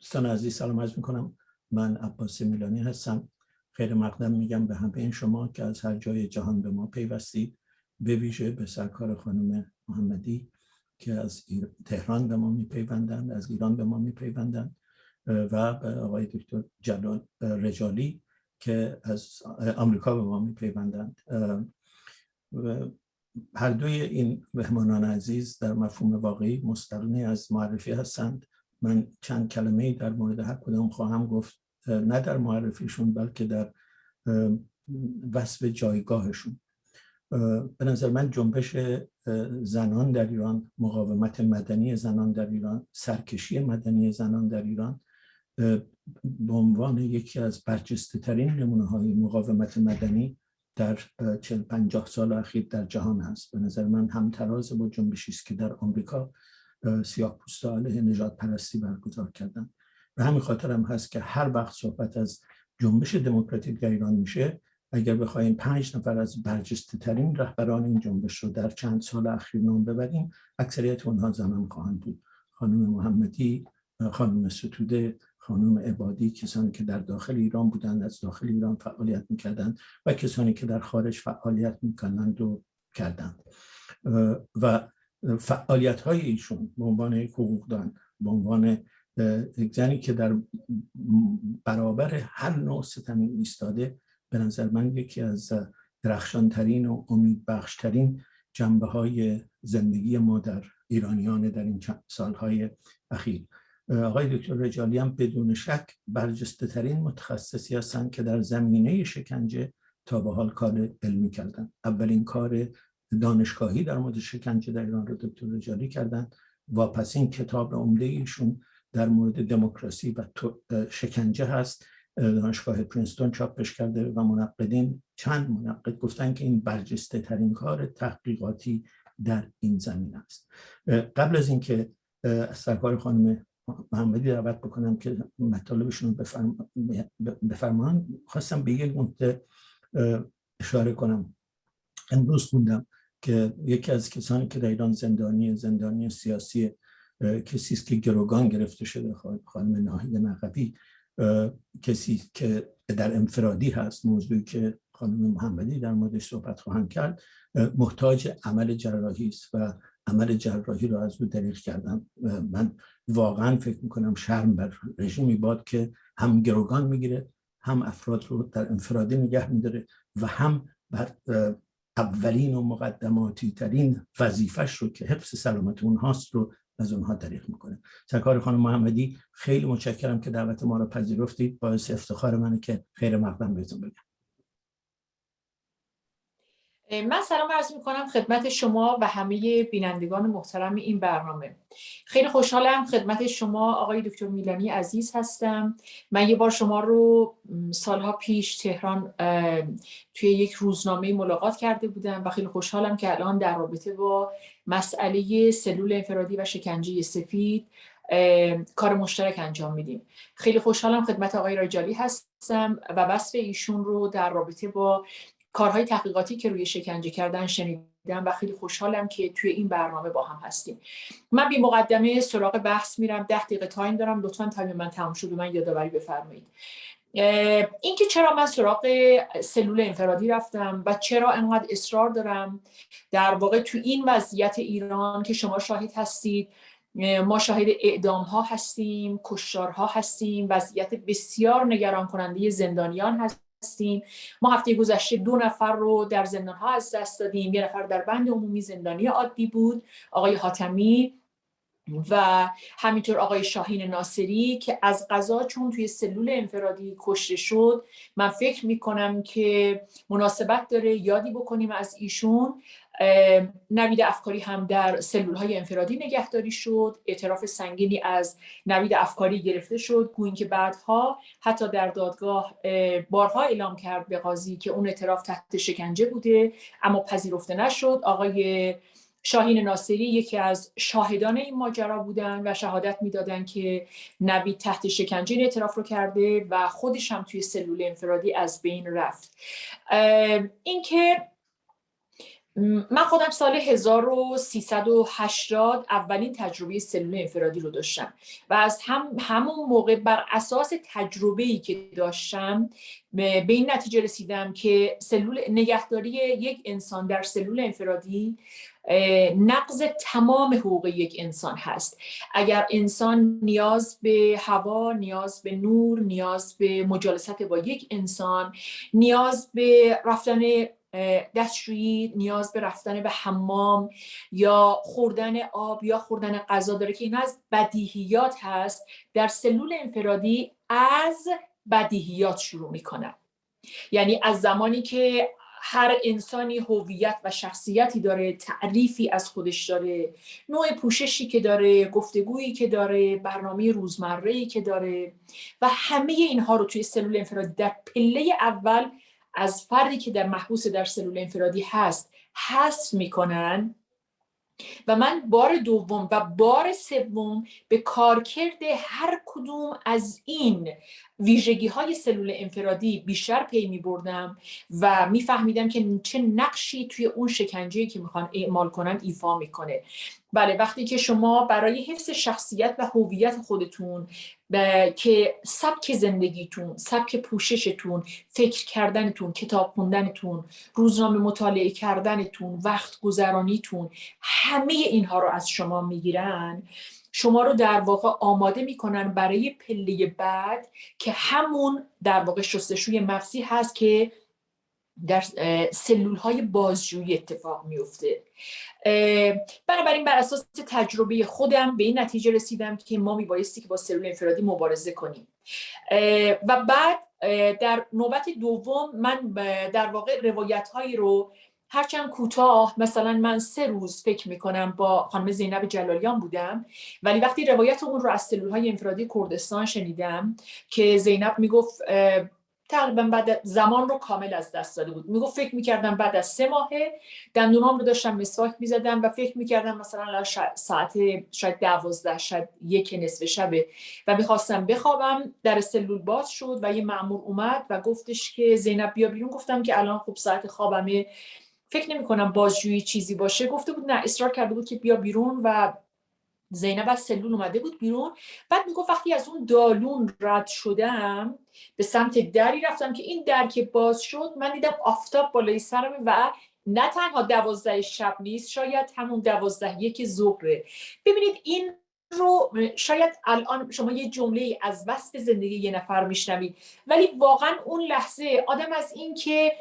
دوستان عزیز سلام عرض میکنم. من عباس میلانی هستم. خیر مقدم میگم به همه شما که از هر جای جهان به ما پیوستید، به ویژه به سرکار خانم محمدی که از تهران به ما میپیوندند، از ایران به ما میپیوندند، و به آقای دکتر جلال رجالی که از آمریکا به ما میپیوندند. هر دوی این مهمانان عزیز در مفهوم واقعی مستغنی از معرفی هستند. من چند کلمه‌ای در مورد هر کدام خواهم گفت، نه در معرفیشون بلکه در وصف جایگاهشون. به نظر من جنبش زنان در ایران، مقاومت مدنی زنان در ایران، سرکشی مدنی زنان در ایران به عنوان یکی از برجسته‌ترین نمونه‌های مقاومت مدنی در 40-50 سال اخیر در جهان هست. به نظر من همتراز با جنبشی است که در آمریکا سیاه‌پوستا علیه نژاد پرستی برگزار کردن. به همین خاطر هم هست که هر وقت صحبت از جنبش دموکراتیک در ایران میشه، اگر بخوایم 5 نفر از برجسته‌ترین رهبران این جنبش رو در چند سال اخیر نام ببریم، اکثریت اونها زنان خواهند بود. خانم محمدی، خانم ستوده، خانم عبادی، کسانی که در داخل ایران بودند، از داخل ایران فعالیت میکردند، و کسانی که در خارج فعالیت میکنند و کردند. و فعالیت های ایشون به عنوان حقوقدان، به عنوان یک زنی که در برابر هر نوع ستمی ایستاده، به نظر من یکی از درخشانترین و امیدبخشترین جنبه های زندگی ما در ایرانیان در این سالهای اخیر. آقای دکتر رجالی هم بدون شک برجسته ترین متخصصی هستند که در زمینه شکنجه تا به حال کار علمی کردن. اولین کار دانشگاهی در مورد شکنجه در ایران رو دکتر رجالی کردن، و پس این کتاب عمده ایشون در مورد دموکراسی و شکنجه هست. دانشگاه پرینستون چاپش کرده و منقدین، چند منقد گفتن که این برجسته ترین کار تحقیقاتی در این زمینه است. قبل از اینکه از سرکار خانم محمدی دعوت بکنم که مطالبشون بفرمان، خواستم به یک نکته اشاره کنم. امروز خوندم که یکی از کسانی که در ایران زندانی سیاسی، کسی است که گروگان گرفته شده، خانم ناهید نقبی، کسی که در انفرادی هست، موضوعی که خانم محمدی در موردش صحبت خواهند کرد، محتاج عمل جراحی است و عمل جراحی رو از او دریغ کردم. من واقعا فکر میکنم شرم بر رژیمی باد که هم گروگان میگیره، هم افراد رو در انفرادی نگه میداره، و هم بر اولین و مقدماتی ترین وظیفش رو که حفظ سلامت اونهاست رو از اونها دریغ میکنه. سرکار خانم محمدی، خیلی متشکرم که دعوت ما رو پذیرفتید. باعث افتخار منه که خیر مقدم بهتون بگم. من سلام عرض میکنم خدمت شما و همه بینندگان محترم این برنامه. خیلی خوشحالم خدمت شما آقای دکتر میلانی عزیز هستم. من یه بار شما رو سالها پیش تهران توی یک روزنامه ملاقات کرده بودم و خیلی خوشحالم که الان در رابطه با مسئله سلول انفرادی و شکنجه سفید کار مشترک انجام میدیم. خیلی خوشحالم خدمت آقای رجالی هستم و وصف ایشون رو در رابطه با کارهای تحقیقاتی که روی شکنجه کردن شنیدم و خیلی خوشحالم که توی این برنامه با هم هستیم. من بی مقدمه سراغ بحث میرم. 10 دقیقه تایم دارم، لطفاً تایم من تموم شد و من یادآوری بفرمایید. اینکه چرا من سراغ سلول انفرادی رفتم و چرا انقدر اصرار دارم در واقع تو این وضعیت ایران که شما شاهد هستید، ما شاهد اعدام ها هستیم، کشتارها هستیم، وضعیت بسیار نگران کننده زندانیان هستیم. ما هفته گذشته 2 نفر رو در زندان ها از دست دادیم. 1 نفر در بند عمومی زندانی عادی بود، آقای حاتمی، و همینطور آقای شاهین ناصری که از قضا چون توی سلول انفرادی کشته شد، من فکر میکنم که مناسبت داره یادی بکنیم از ایشون. نوید افکاری هم در سلول های انفرادی نگهداری شد، اعتراف سنگینی از نوید افکاری گرفته شد، گویی که بعدها حتی در دادگاه بارها اعلام کرد به قاضی که اون اعتراف تحت شکنجه بوده اما پذیرفته نشد. آقای شاهین ناصری یکی از شاهدان این ماجرا بودن و شهادت میدادن که نوید تحت شکنجه این اعتراف رو کرده و خودش هم توی سلول انفرادی از بین رفت. اینکه من خودم سال 1380 اولین تجربه سلول انفرادی رو داشتم و از همون موقع بر اساس تجربه‌ای که داشتم به این نتیجه رسیدم که نگهداری یک انسان در سلول انفرادی نقض تمام حقوق یک انسان هست. اگر انسان نیاز به هوا، نیاز به نور، نیاز به مجالست با یک انسان، نیاز به رفتن دستشویی، نیاز به رفتن به حمام یا خوردن آب یا خوردن غذا داره که این از بدیهیات هست، در سلول انفرادی از بدیهیات شروع میکنن. یعنی از زمانی که هر انسانی هویت و شخصیتی داره، تعریفی از خودش داره، نوع پوششی که داره، گفتگویی که داره، برنامه روزمره‌ای که داره و همه اینها رو توی سلول انفرادی در پله اول از فردی که در محبوس در سلول انفرادی هست حذف میکنن و من بار دوم و بار سوم به کارکرد هر کدوم از این ویژگی های سلول انفرادی بیشتر پی می بردم و می فهمیدم که چه نقشی توی اون شکنجه‌ای که میخوان اعمال کنن ایفا میکنه. بله، وقتی که شما برای حفظ شخصیت و هویت خودتون که سبک زندگیتون، سبک پوششتون، فکر کردنتون، کتاب خوندنتون، روزنامه مطالعه کردنتون، وقت گذرانیتون، همه اینها رو از شما میگیرن، شما رو در واقع آماده میکنن برای پله بعد که همون در واقع شستشوی مغزی هست که در سلول های بازجویی اتفاق میفته. بنابراین بر اساس تجربه خودم به این نتیجه رسیدم که ما میبایستی که با سلول انفرادی مبارزه کنیم و بعد در نوبت دوم من در واقع روایت هایی رو هرچند کوتاه، مثلا من 3 روز فکر میکنم با خانم زینب جلالیان بودم، ولی وقتی روایت اون رو از سلول های انفرادی کردستان شنیدم که زینب میگفت تقریبا بعد زمان رو کامل از دست داده بود، میگفت فکر میکردم بعد از 3 ماه دندونام رو داشتم مسواک میزدم و فکر میکردم مثلا ساعت شاید 12 شاید 1 نصف شبه و میخواستم بخوابم، در سلول باز شد و یه مأمور اومد و گفتش که زینب بیا بیرون. گفتم که الان خوب ساعت خوابمه، فکر نمی کنم بازجویی چیزی باشه. گفته بود نه، اصرار کرده بود که بیا بیرون و زینب از سلول اومده بود بیرون. بعد میگفت وقتی از اون دالون رد شدم به سمت دری رفتم که این در که باز شد من دیدم آفتاب بالای سرم و نه تنها 12 شب نیست، شاید همون 12 ظهره. ببینید این رو شاید الان شما یه جمله از وصف زندگی یه نفر میشنوید، ولی واقعا اون لحظه آدم از این که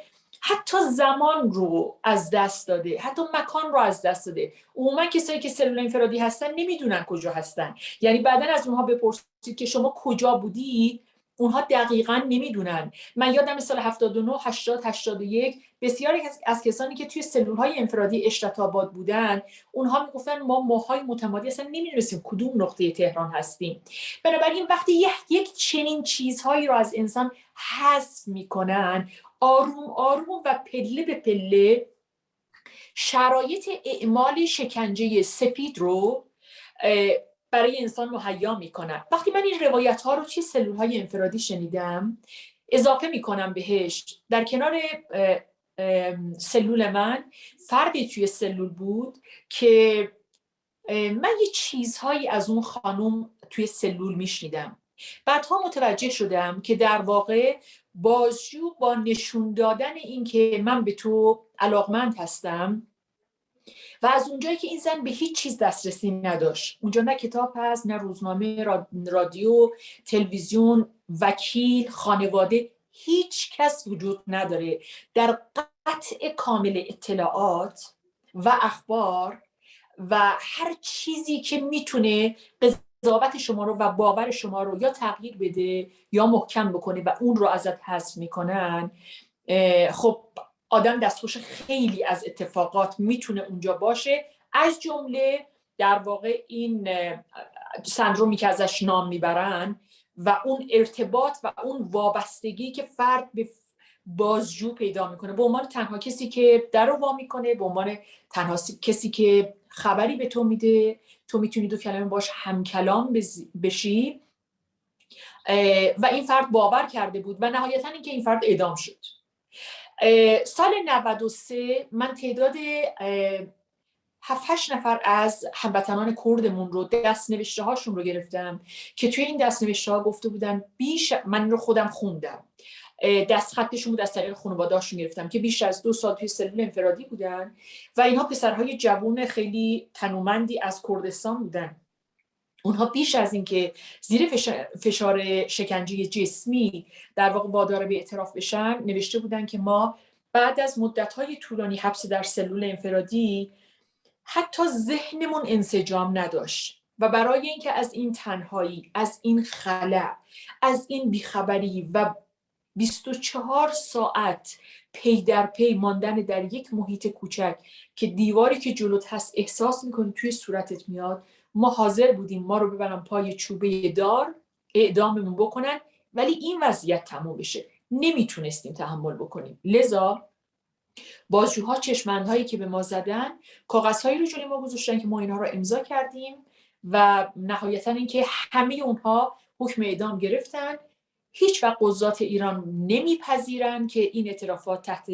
حتی زمان رو از دست داده، حتی مکان رو از دست داده. عموما کسایی که سلول انفرادی هستن نمیدونن کجا هستن، یعنی بعدن از اونها بپرسید که شما کجا بودی، اونها دقیقاً نمیدونن. من یادم سال 79 80 81 بسیاری از کسانی که توی سلول‌های انفرادی اشرت‌آباد بودن، اونها میگفتن ما ماهای متمادی اصلا نمیدونستیم کدوم نقطه تهران هستیم. بنابراین وقتی یک چنین چیزهایی رو از انسان حذف میکنن، آروم آروم و پله به پله شرایط اعمال شکنجه سفید رو برای انسان مهیا میکنن. وقتی من این روایت ها رو توی سلول های انفرادی شنیدم، اضافه میکنم بهش در کنار سلول من فردی توی سلول بود که من یه چیزهایی از اون خانم توی سلول میشنیدم. بعدها متوجه شدم که در واقع بازجو با نشون دادن این که من به تو علاقمند هستم و از اونجایی که این زن به هیچ چیز دسترسی نداشت، اونجا نه کتاب هست، نه روزنامه، رادیو، تلویزیون، وکیل، خانواده، هیچ کس وجود نداره، در قطع کامل اطلاعات و اخبار و هر چیزی که میتونه قضاوت شما رو و باور شما رو یا تغییر بده یا محکم بکنه و اون رو ازت حذف میکنن. خب آدم دستخوش خیلی از اتفاقات میتونه اونجا باشه، از جمله در واقع این سندرومی که ازش نام میبرن و اون ارتباط و اون وابستگی که فرد به بازجو پیدا میکنه به عنوان تنها کسی که در رو وا میکنه، به عنوان تنها کسی که خبری به تو میده، تو میتونی 2 کلمه باش همکلام بشی. و این فرد باور کرده بود و نهایتا اینکه این فرد اعدام شد. سال 93 من تعداد 7-8 نفر از هموطنان کردمون رو دست‌نوشته هاشون رو گرفتم که توی این دست‌نوشته ها گفته بودن من رو خودم خوندم، دستخطشون بود، از طریق خانواده‌هاشون گرفتم که بیش از 2 سال توی سلول انفرادی بودن و اینها پسرهای جوان خیلی تنومندی از کردستان بودن. اونها بیش از این که زیر فشار شکنجه جسمی در واقع وادار به اعتراف بشن، نوشته بودن که ما بعد از مدت‌های طولانی حبس در سلول انفرادی حتی ذهنمون انسجام نداشت و برای اینکه از این تنهایی، از این خلأ، از این بیخبری و 24 ساعت پی در پی ماندن در یک محیط کوچک که دیواری که جلوت هست احساس میکنی توی صورتت میاد، ما حاضر بودیم ما رو ببرن پای چوبه دار اعداممون بکنن، ولی این وضعیت تموم بشه. نمیتونستیم تحمل بکنیم. لذا بازجوها چشمندهایی که به ما زدن، کاغذهایی رو جلوی ما گذاشتن که ما اینها رو امضا کردیم و نهایتاً اینکه همه اونها حکم اعدام گرفتن. هیچ وقت قضات ایران نمیپذیرن که این اعترافات تحت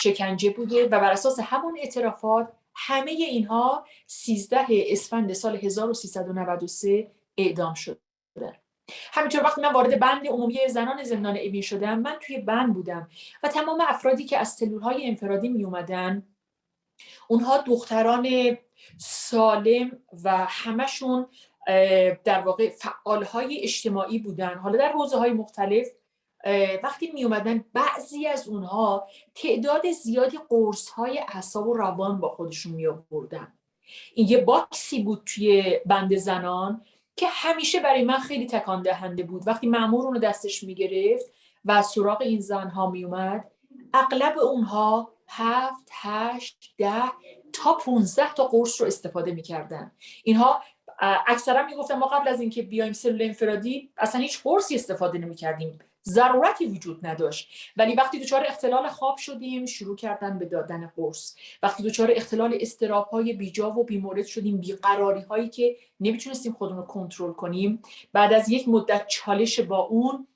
شکنجه بوده و بر اساس همون اعترافات همه اینها 13 اسفند سال 1393 اعدام شده. همینطور وقتی من وارد بند عمومی زنان زندان اوین شدم، من توی بند بودم و تمام افرادی که از سلول‌های انفرادی می اومدن اونها دختران سالم و همشون در واقع فعالهای اجتماعی بودن، حالا در حوزه‌های مختلف. وقتی می اومدن بعضی از اونها تعداد زیادی قرص‌های اعصاب و روان با خودشون می آوردن. این یه باکسی بود توی بند زنان که همیشه برای من خیلی تکان دهنده بود. وقتی مأمور اونو دستش میگرفت و سراغ این زنها میومد، اغلب اونها 7 8 10 تا 15 تا قرص رو استفاده میکردن. اینها اکثرا میگفتن ما قبل از اینکه بیایم سلول انفرادی اصلا هیچ قرصی استفاده نمیکردیم، ضرورتی وجود نداشت، ولی وقتی دچار اختلال خواب شدیم شروع کردن به دادن قرص. وقتی دچار اختلال اضطراب‌های بیجا و بی‌مورد شدیم، بیقراری‌هایی که نمیتونستیم خودمون رو کنترل کنیم، بعد از یک مدت چالش با اون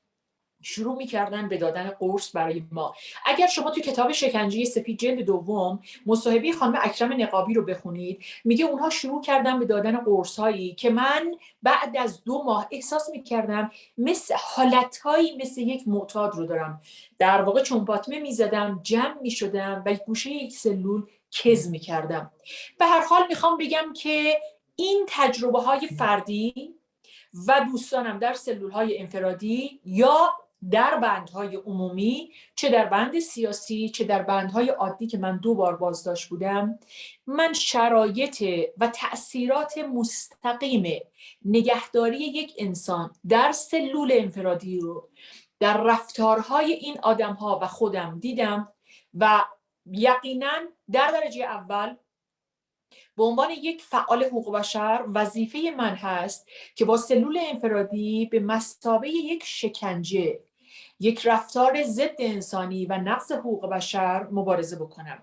شروع می‌کردن به دادن قرص برای ما. اگر شما تو کتاب شکنجه سفید جلد دوم مصاحبه خانم اکرم نقابی رو بخونید، میگه اونها شروع کردن به دادن قرص‌هایی که من بعد از 2 ماه احساس می‌کردم مثل حالت‌هایی مثل یک معتاد رو دارم. در واقع چون باطمه می‌زدم، جمع می‌شدم و گوشه یک سلول کز می‌کردم. به هر حال می‌خوام بگم که این تجربه‌های فردی و دوستانم در سلول‌های انفرادی یا در بندهای عمومی، چه در بند سیاسی چه در بندهای عادی که من 2 بار بازداشت بودم، من شرایط و تأثیرات مستقیم نگهداری یک انسان در سلول انفرادی رو در رفتارهای این آدم‌ها و خودم دیدم و یقیناً در درجه اول به عنوان یک فعال حقوق بشر وظیفه من هست که با سلول انفرادی به مثابه یک شکنجه، یک رفتار ضد انسانی و نقض حقوق بشر مبارزه بکنم.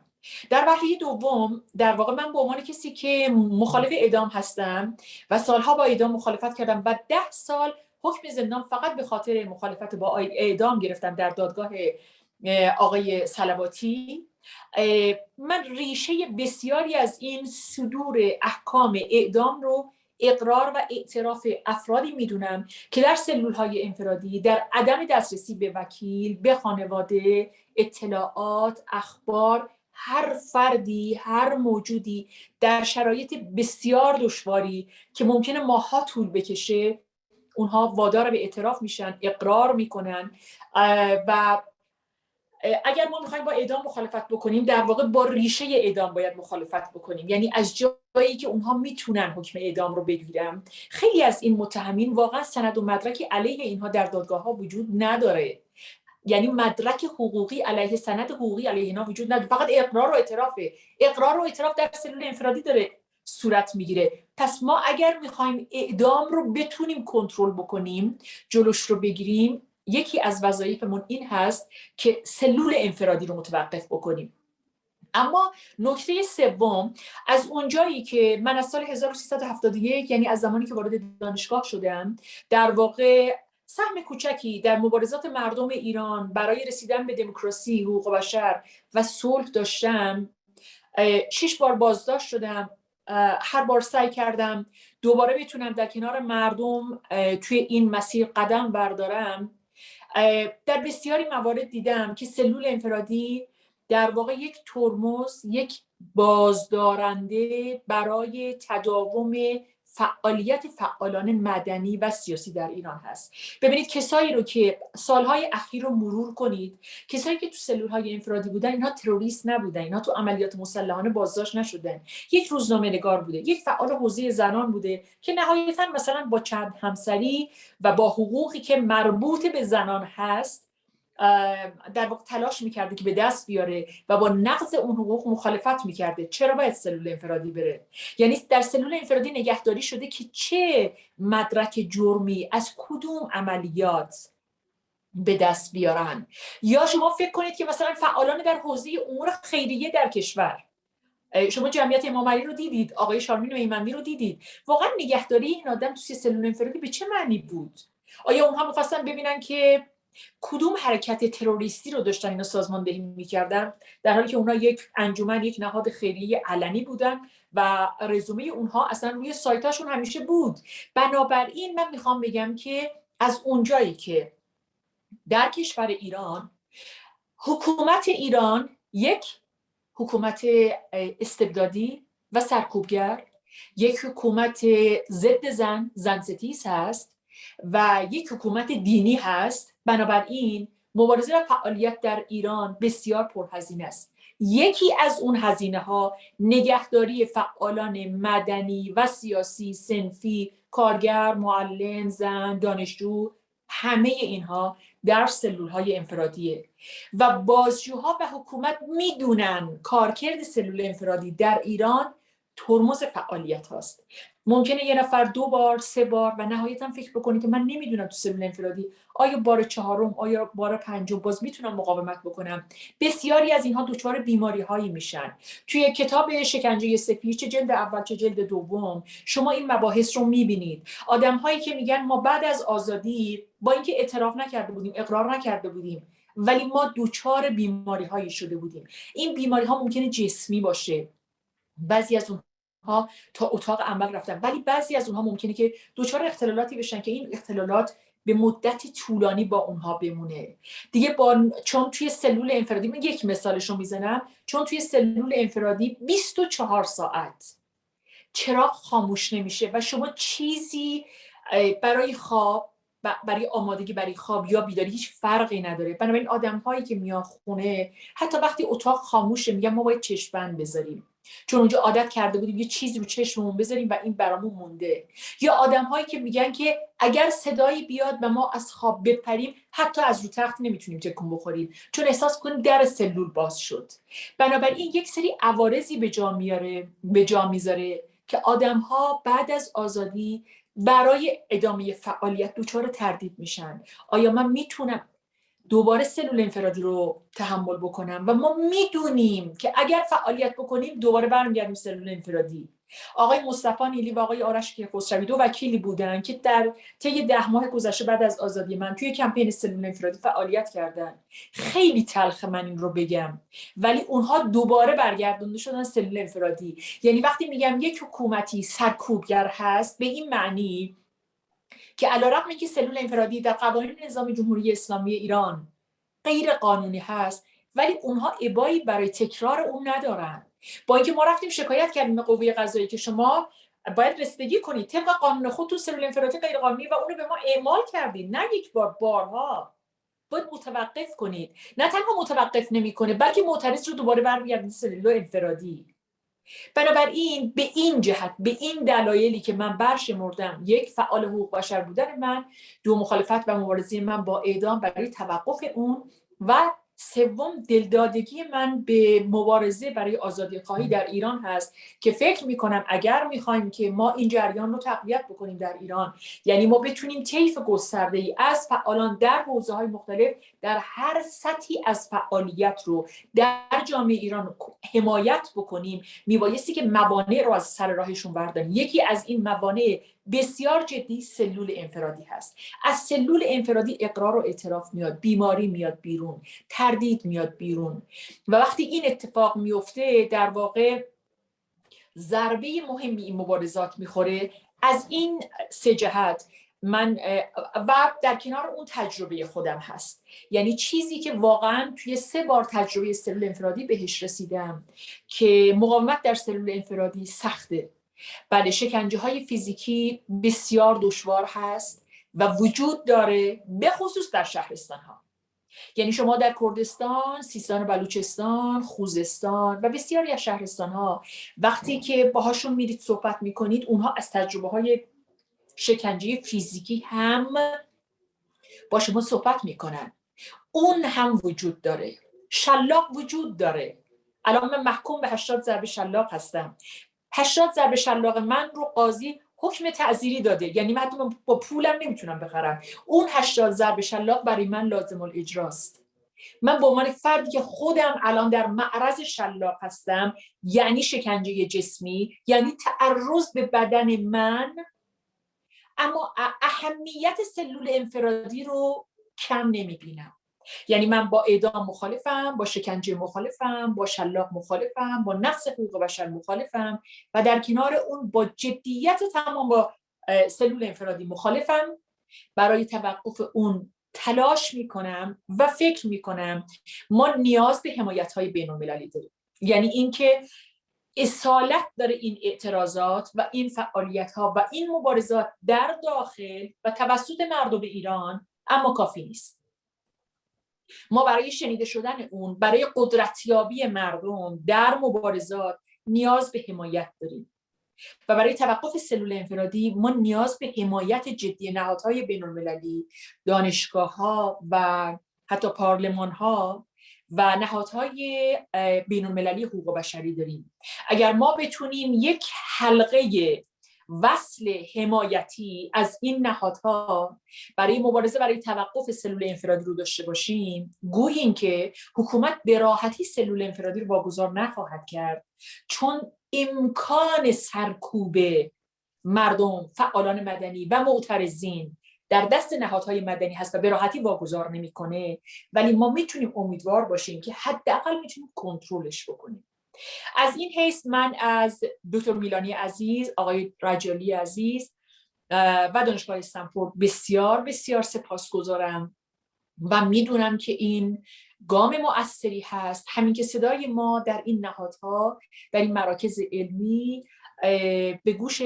در وهله دوم در واقع من به عنوان کسی که مخالف اعدام هستم و سالها با اعدام مخالفت کردم و 10 سال حکم زندان فقط به خاطر مخالفت با اعدام گرفتم در دادگاه آقای صلواتی، من ریشه بسیاری از این صدور احکام اعدام رو اقرار و اعتراف افرادی میدونم که در سلول‌های انفرادی در عدم دسترسی به وکیل، به خانواده، اطلاعات، اخبار، هر فردی، هر موجودی در شرایط بسیار دشواری که ممکنه ماه‌ها طول بکشه، اونها وادار به اعتراف میشن، اقرار میکنن و اگر ما میخوایم با اعدام مخالفت بکنیم، در واقع با ریشه اعدام باید مخالفت بکنیم. یعنی از جایی که اونها میتونن حکم اعدام رو بگیرن، خیلی از این متهمین واقعا سند و مدرکی علیه اینها در دادگاه ها وجود نداره. یعنی مدرک حقوقی علیه، سند حقوقی علیه اینا وجود نداره، فقط اقرار و اعترافه. اقرار و اعتراف در سلول انفرادی داره صورت میگیره. پس ما اگر میخوایم اعدام رو بتونیم کنترل بکنیم، جلوش رو بگیریم، یکی از وظایفمون این هست که سلول انفرادی رو متوقف بکنیم. اما نکته سوم، از اونجایی که من از سال 1371 یعنی از زمانی که وارد دانشگاه شدم، در واقع سهم کوچکی در مبارزات مردم ایران برای رسیدن به دموکراسی، حقوق بشر و صلح داشتم. 6 بار بازداشت شدم. هر بار سعی کردم دوباره بتونم در کنار مردم توی این مسیر قدم بردارم. در بسیاری موارد دیدم که سلول انفرادی در واقع یک ترمز، یک بازدارنده برای تداوم فعالیت فعالان مدنی و سیاسی در ایران هست. ببینید کسایی رو که سالهای اخیر رو مرور کنید، کسایی که تو سلولهای انفرادی بودن، اینها تروریست نبودن، اینها تو عملیات مسلحانه بازداشت نشدن. یک روزنامه‌نگار بوده، یک فعال حوزه زنان بوده که نهایتاً مثلا با چند همسری و با حقوقی که مربوط به زنان هست در واقع تلاش میکرده که به دست بیاره و با نقض اون حقوق مخالفت میکرده. چرا باید سلول انفرادی بره؟ یعنی در سلول انفرادی نگهداری شده که چه مدرک جرمی از کدوم عملیات به دست بیارن. یا شما فکر کنید که مثلا فعالان در حوزه امور خیریه در کشور، شما جمعیت امام علی رو دیدید، آقای شارمین میمندی رو دیدید، واقعا نگهداری این آدم توی سلول انفرادی به چه معنی بود؟ آیا اونها می‌خواستن ببینن که کدوم حرکت تروریستی رو داشتن اینا سازماندهی می‌کردن، در حالی که اونها یک انجمن، یک نهاد خیریه علنی بودن و رزومه اونها اصلا روی سایتاشون همیشه بود. بنابراین من میخوام بگم که از اونجایی که در کشور ایران حکومت ایران یک حکومت استبدادی و سرکوبگر، یک حکومت ضد زن ستیز هست و یک حکومت دینی هست، بنابراین مبارزه و فعالیت در ایران بسیار پرهزینه است. یکی از اون هزینه ها نگهداری فعالان مدنی و سیاسی، صنفی، کارگر، معلم، زن، دانشجو، همه اینها در سلول های انفرادیه و بازجوها و حکومت میدونن کارکرد سلول انفرادی در ایران ترمز فعالیت هاست. ممکنه یه نفر 2 بار 3 بار و نهایتا فکر بکنه که من نمیدونم تو سلول انفرادی آیا بار 4م آیا بار 5م باز میتونم مقاومت بکنم. بسیاری از اینها دچار بیماری هایی میشن. توی کتاب شکنجه سپید چه جلد اول چه جلد دوم شما این مباحث رو میبینید. آدم هایی که میگن ما بعد از آزادی با اینکه اعتراف نکرده بودیم، اقرار نکرده بودیم، ولی ما دچار بیماری هایی شده بودیم. این بیماری ها ممکنه جسمی باشه، بعضی از اونها تا اتاق عمل رفتن، ولی بعضی از اونها ممکنه که دچار اختلالاتی بشن که این اختلالات به مدتی طولانی با اونها بمونه دیگه. چون توی سلول انفرادی، من یک مثالش رو میزنم، چون توی سلول انفرادی 24 ساعت چراغ خاموش نمیشه و شما چیزی برای خواب، برای آمادگی برای خواب یا بیداری هیچ فرقی نداره. بنابراین آدم هایی که میان خونه حتی وقتی اتاق خاموشه میگن ما باید چشم بند بذاریم، چون اونجا عادت کرده بودیم یه چیزی رو چشممون بذاریم و این برامون مونده. یا آدم هایی که میگن که اگر صدایی بیاد و ما از خواب بپریم حتی از رو تخت نمیتونیم تکون بخوریم، چون احساس کنیم در سلول باز شد. بنابراین یک سری عوارضی به جا میذاره که آدم ها بعد از آزادی برای ادامه فعالیت دچار تردید میشن. آیا من میتونم دوباره سلول انفرادی رو تحمل بکنم؟ و ما میدونیم که اگر فعالیت بکنیم دوباره برمیگردیم سلول انفرادی. آقای مصطفی نیلی و آقای آرش کیخسروی 2 وکیلی بودن که در طی 10 ماه گذشته بعد از آزادی من توی کمپین سلول انفرادی فعالیت کردن. خیلی تلخ من این رو بگم، ولی اونها دوباره برگردونده شدن سلول انفرادی. یعنی وقتی میگم یک حکومتی سرکوبگر هست، به این معنی که علیرغم اینکه سلول انفرادی در قوانین نظام جمهوری اسلامی ایران غیر قانونی هست، ولی اونها ابایی برای تکرار اون ندارن. با اینکه ما رفتیم شکایت کردیم به قوه قضاییه که شما باید رسیدگی کنید طبق قانون خود تو سلول انفرادی غیر قانونی و اونو به ما اعمال کردید. نه یک بار، بارها باید متوقف کنید. نه تنها متوقف نمیکنه بلکه معترض رو دوباره برمیگردید سلول انفرادی. بنابراین به این جهت، به این دلایلی که من برشمردم، 1 فعال حقوق بشر بودن من، 2 مخالفت و مبارزه من با اعدام برای توقف اون، و 3 دلدادگی من به مبارزه برای آزادی خواهی در ایران هست که فکر میکنم اگر میخوایم که ما این جریان رو تقویت بکنیم در ایران، یعنی ما بتونیم طیف گسترده‌ای از فعالان در حوزه‌های مختلف در هر سطحی از فعالیت رو در جامعه ایران حمایت بکنیم، میبایستی که موانع رو از سر راهشون برداریم. یکی از این موانع بسیار جدی سلول انفرادی هست. از سلول انفرادی اقرار و اعتراف میاد، بیماری میاد بیرون، تردید میاد بیرون و وقتی این اتفاق میفته در واقع ضربه مهمی این مبارزات میخوره. از این سه جهت من و در کنار اون تجربه خودم هست، یعنی چیزی که واقعا توی 3 بار تجربه سلول انفرادی بهش رسیدم که مقاومت در سلول انفرادی سخته. بله، شکنجه های فیزیکی بسیار دشوار هست و وجود داره، به خصوص در شهرستان ها. یعنی شما در کردستان، سیستان و بلوچستان، خوزستان و بسیاری از شهرستان ها وقتی که باهاشون میرید صحبت میکنید، اونها از تجربه های شکنجه فیزیکی هم با شما صحبت میکنن. اون هم وجود داره. شلاق وجود داره. الان من محکوم به 80 ضربه شلاق هستم. 80 ضربه شلاق من رو قاضی حکم تعزیری داده، یعنی من با پولم نمیتونم بخرم. اون 80 ضربه شلاق برای من لازم الاجراست. من به عنوان فردی که خودم الان در معرض شلاق هستم، یعنی شکنجه جسمی، یعنی تعرض به بدن من، اما اهمیت سلول انفرادی رو کم نمیبینم. یعنی من با اعدام مخالفم، با شکنجه مخالفم، با شلاق مخالفم، با نقض حقوق بشر مخالفم و در کنار اون با جدیت تمام با سلول انفرادی مخالفم. برای توقف اون تلاش میکنم و فکر میکنم ما نیاز به حمایت‌های بین‌المللی داریم. یعنی اینکه اصالت داره این اعتراضات و این فعالیت‌ها و این مبارزات در داخل و توسط مردم ایران، اما کافی نیست. ما برای شنیده شدن اون، برای قدرتیابی مردم در مبارزات نیاز به حمایت داریم و برای توقف سلول انفرادی ما نیاز به حمایت جدی نهادهای بین‌المللی، دانشگاه‌ها و حتی پارلمان‌ها و نهادهای بین‌المللی حقوق بشری داریم. اگر ما بتونیم یک حلقه وصل حمایتی از این نهادها برای مبارزه برای توقف سلول انفرادی رو داشته باشیم، گوییم که حکومت به راحتی سلول انفرادی رو واگذار نخواهد کرد، چون امکان سرکوب مردم، فعالان مدنی و معترضین در دست نهادهای مدنی هست و به راحتی واگذار نمیکنه. ولی ما میتونیم امیدوار باشیم که حداقل میتونیم کنترلش بکنیم. از این حیث من از دکتر میلانی عزیز، آقای رجالی عزیز و دانشگاه استنفورد بسیار بسیار سپاسگزارم و میدونم که این گام مؤثری هست. همین که صدای ما در این نهادها، در این مراکز علمی به گوش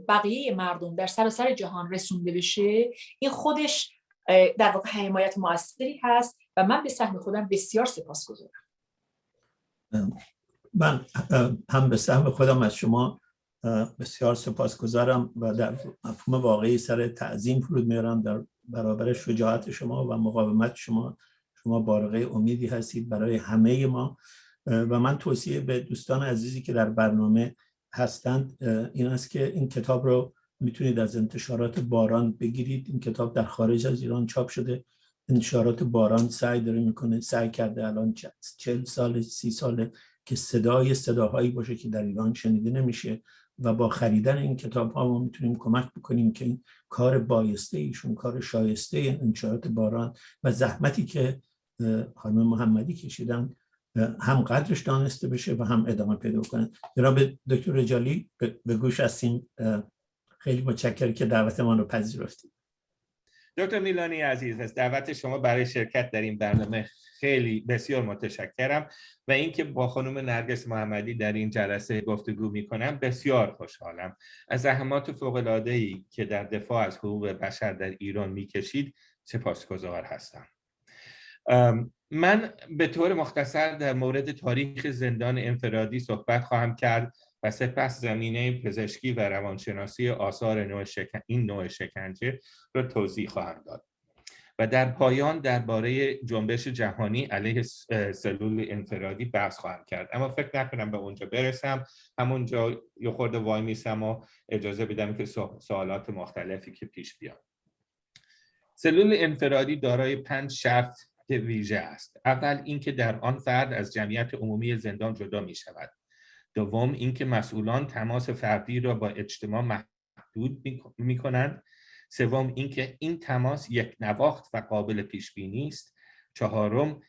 بقیه مردم در سراسر جهان رسونده بشه، این خودش در واقع حمایت مؤثری هست و من به سهم خودم بسیار سپاسگزارم. من هم به سهم خودم از شما بسیار سپاسگزارم و در مفهوم واقعی سر تعظیم فرود میارم در برابر شجاعت شما و مقاومت شما. شما بارقه امیدی هستید برای همه ما و من توصیه به دوستان عزیزی که در برنامه هستند این است که این کتاب رو میتونید از انتشارات باران بگیرید. این کتاب در خارج از ایران چاپ شده. انتشارات باران سعی کرده الان 40 سال 30 ساله که صداهایی باشه که در ایران شنیده نمیشه و با خریدن این کتاب ها ما میتونیم کمک بکنیم که این کار بایسته ایشون، کار شایسته انتشارات باران و زحمتی که خانم محمدی کشیدن هم قدرش دانسته بشه و هم ادامه پیدا کنه. جناب دکتر رجالی به گوش هستیم. خیلی متشکرم که دعوت ما رو پذیرفتید. دکتر میلانی عزیز، از دعوت شما برای شرکت در این برنامه خیلی بسیار متشکرم و اینکه با خانم نرگس محمدی در این جلسه گفتگو میکنم بسیار خوشحالم. از زحمات فوق‌العاده‌ای که در دفاع از حقوق بشر در ایران میکشید سپاسگزار هستم. من به طور مختصر در مورد تاریخ زندان انفرادی صحبت خواهم کرد و سپس زمینه پزشکی و روانشناسی آثار این نوع شکنجه را توضیح خواهم داد و در پایان درباره جنبش جهانی علیه سلول انفرادی بحث خواهم کرد. اما فکر نکنم به اونجا برسم، همونجا یه خورده وای میسم و اجازه بدم که سوالات مختلفی که پیش بیاد. سلول انفرادی دارای 5 شرط ویژه است. اول اینکه در آن فرد از جمعیت عمومی زندان جدا می شود. دوم اینکه مسئولان تماس فردی را با اجتماع محدود میکنند. سوم اینکه این تماس یک نواخت و قابل پیش بینی است. چهارم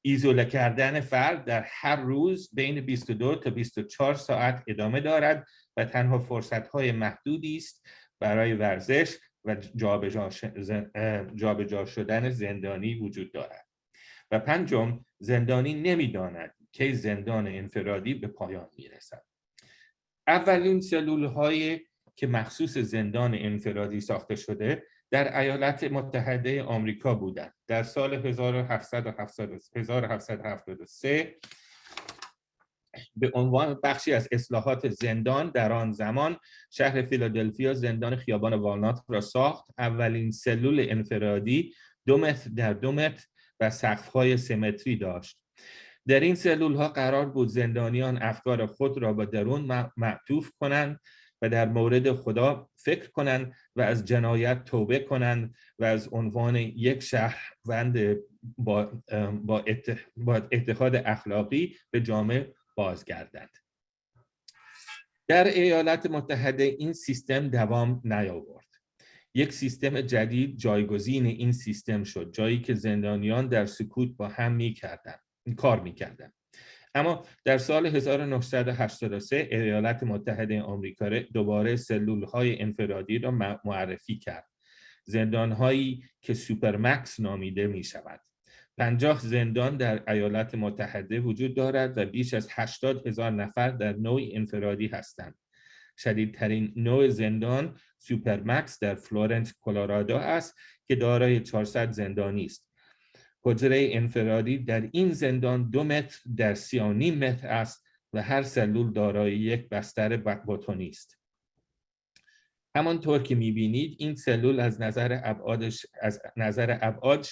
ایزوله کردن فرد در هر روز بین 22 تا 24 ساعت ادامه دارد و تنها فرصت‌های محدودی است برای ورزش و جابجا شدن زندانی وجود دارد. و پنجم، زندانی نمی‌داند که زندان انفرادی به پایان می‌رسد. اولین سلول‌های که مخصوص زندان انفرادی ساخته شده در ایالات متحده آمریکا بودند. در سال 1773 به عنوان بخشی از اصلاحات زندان در آن زمان شهر فیلادلفیا زندان خیابان والنات را ساخت. اولین سلول انفرادی 2 متر در 2 متر و سقف‌های 3 متری داشت. در این سلول‌ها قرار بود زندانیان افکار خود را به درون معطوف کنند و در مورد خدا فکر کنند و از جنایت توبه کنند و از عنوان یک شهروند با اتحاد اخلاقی به جامعه بازگردند. در ایالات متحده این سیستم دوام نیاورد. یک سیستم جدید جایگزین این سیستم شد، جایی که زندانیان در سکوت با هم کار می‌کردند. اما در سال 1983 ایالات متحده آمریکا دوباره سلول‌های انفرادی را معرفی کرد. زندان‌هایی که سوپرمکس نامیده می‌شود. 50 زندان در ایالات متحده وجود دارد و بیش از 80,000 نفر در نوع انفرادی هستند. شدیدترین نوع زندان سوپرمکس در فلورنس کلرادو است که دارای 400 زندانی است. حجره انفرادی در این زندان 2 متر در 3.5 متر است و هر سلول دارای یک بستر بتونی است. همانطور که می‌بینید این سلول از نظر ابعاد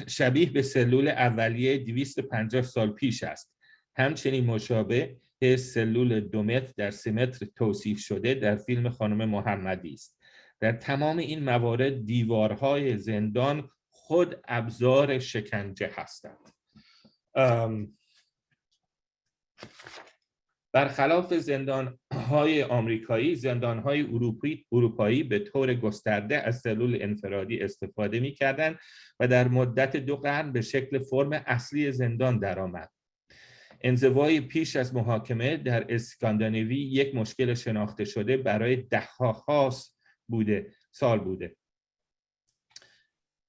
شبیه به سلول اولیه 250 سال پیش است. همچنین مشابه سلول 2 متر در 3 متر توصیف شده در فیلم خانم محمدی است. در تمام این موارد دیوارهای زندان خود ابزار شکنجه هستند. برخلاف زندانهای آمریکایی، زندانهای اروپایی به طور گسترده از سلول انفرادی استفاده می‌کردند و در مدت 2 قرن به شکل فرم اصلی زندان درآمد. انزوای پیش از محاکمه در اسکاندیناوی یک مشکل شناخته شده برای ده‌ها سال بوده.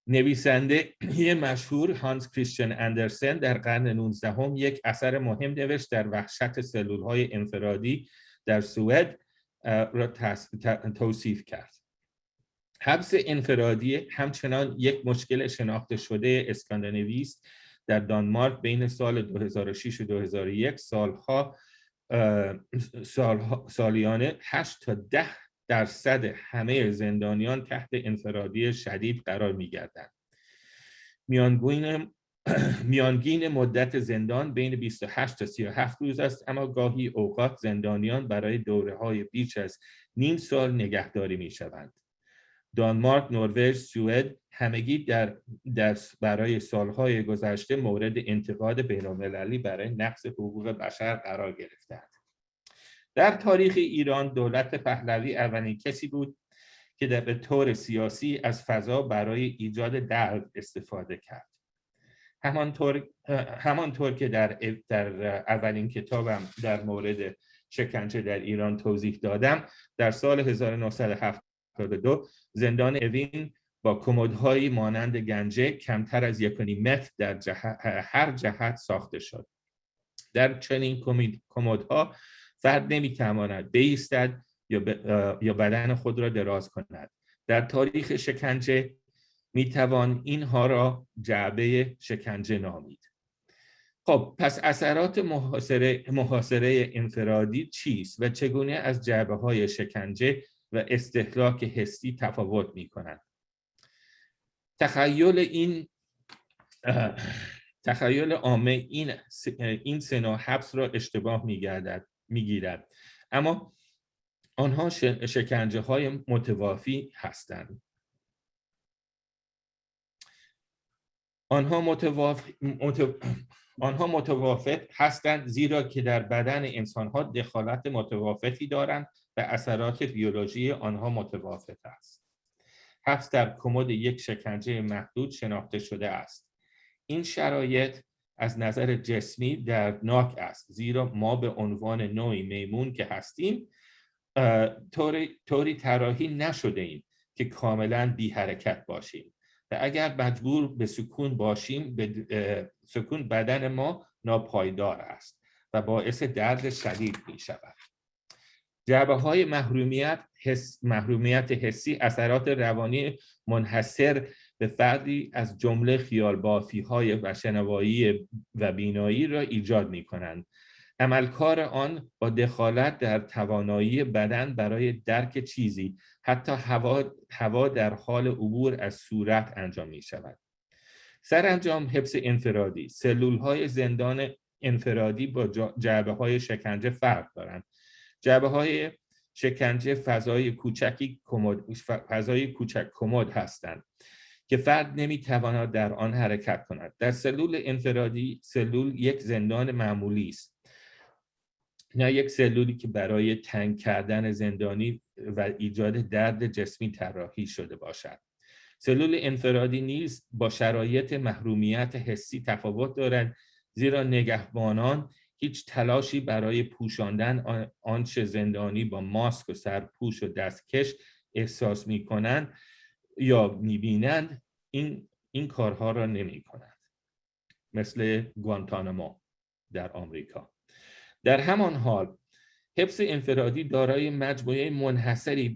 نویسنده مشهور هانس کریستیان اندرسن در قرن 19 یک اثر مهم نوشت در وحشت سلول‌های انفرادی در سوئد را توصیف کرد. حبس انفرادی همچنان یک مشکل شناخته شده اسکاندیناوی است. در دانمارک بین سال 2006 و 2001 سالیانه 8 تا 10% همه زندانیان تحت انفرادی شدید قرار می‌گیرند. میانگین مدت زندان بین 28 تا 37 روز است، اما گاهی اوقات زندانیان برای دوره‌های بیش از نیم سال نگهداری می‌شوند. دانمارک، نروژ، سوئد همگی برای سالهای گذشته مورد انتقاد بین‌المللی برای نقض حقوق بشر قرار گرفتند. در تاریخ ایران دولت پهلوی اولین کسی بود که به طور سیاسی از فضا برای ایجاد درد استفاده کرد. همانطور که در اولین کتابم در مورد شکنجه در ایران توضیح دادم، در سال 1972 زندان اوین با کمدهایی مانند گنجه کمتر از 1.5 متر در هر جهت ساخته شد. در چنین کمدها فرد نمیتواند بایستد یا بدن خود را دراز کند. در تاریخ شکنجه میتوان اینها را جعبه شکنجه نامید. خب پس اثرات محاصره انفرادی چیست و چگونه از جعبه‌های شکنجه و استهلاک حسی تفاوت می‌کنند؟ تخیل عامه این سه نوع حبس را اشتباه می‌گیرد، اما آنها شکنجه‌های متوافی هستند. آنها آنها متوافق هستند زیرا که در بدن انسانها دخالت متوافقی دارند و اثرات بیولوژی آنها متوافق است. حبس در کمد یک شکنجه محدود شناخته شده است. این شرایط از نظر جسمی دردناک است زیرا ما به عنوان نوعی میمون که هستیم طوری طراحی نشده ایم که کاملا بی حرکت باشیم و اگر مجبور به سکون باشیم سکون بدن ما ناپایدار است و باعث درد شدید می شود. جعبه‌های محرومیت حسی اثرات روانی منحصر به فردی از جمله خیالبافی‌های و شنوایی و بینایی را ایجاد می‌کنند. عملکار آن با دخالت در توانایی بدن برای درک چیزی، حتی هوا در حال عبور از صورت انجام می‌شود. سرانجام حبس انفرادی. سلول‌های زندان انفرادی با جعبه‌های شکنجه فرق دارند. جعبه‌های شکنجه فضای کوچک کمد هستند که فرد نمی‌تواند در آن حرکت کند. در سلول انفرادی، سلول یک زندان معمولی است، نه یک سلولی که برای تنگ کردن زندانی و ایجاد درد جسمی طراحی شده باشد. سلول انفرادی نیز با شرایط محرومیت حسی تفاوت دارد، زیرا نگهبانان هیچ تلاشی برای پوشاندن آنچه زندانی با ماسک و سرپوش و دستکش احساس می‌کنند یا می‌بینند این کارها را نمی‌کنند. مثل گوانتانامو در آمریکا. در همان حال حبس انفرادی دارای مجموعه منحصری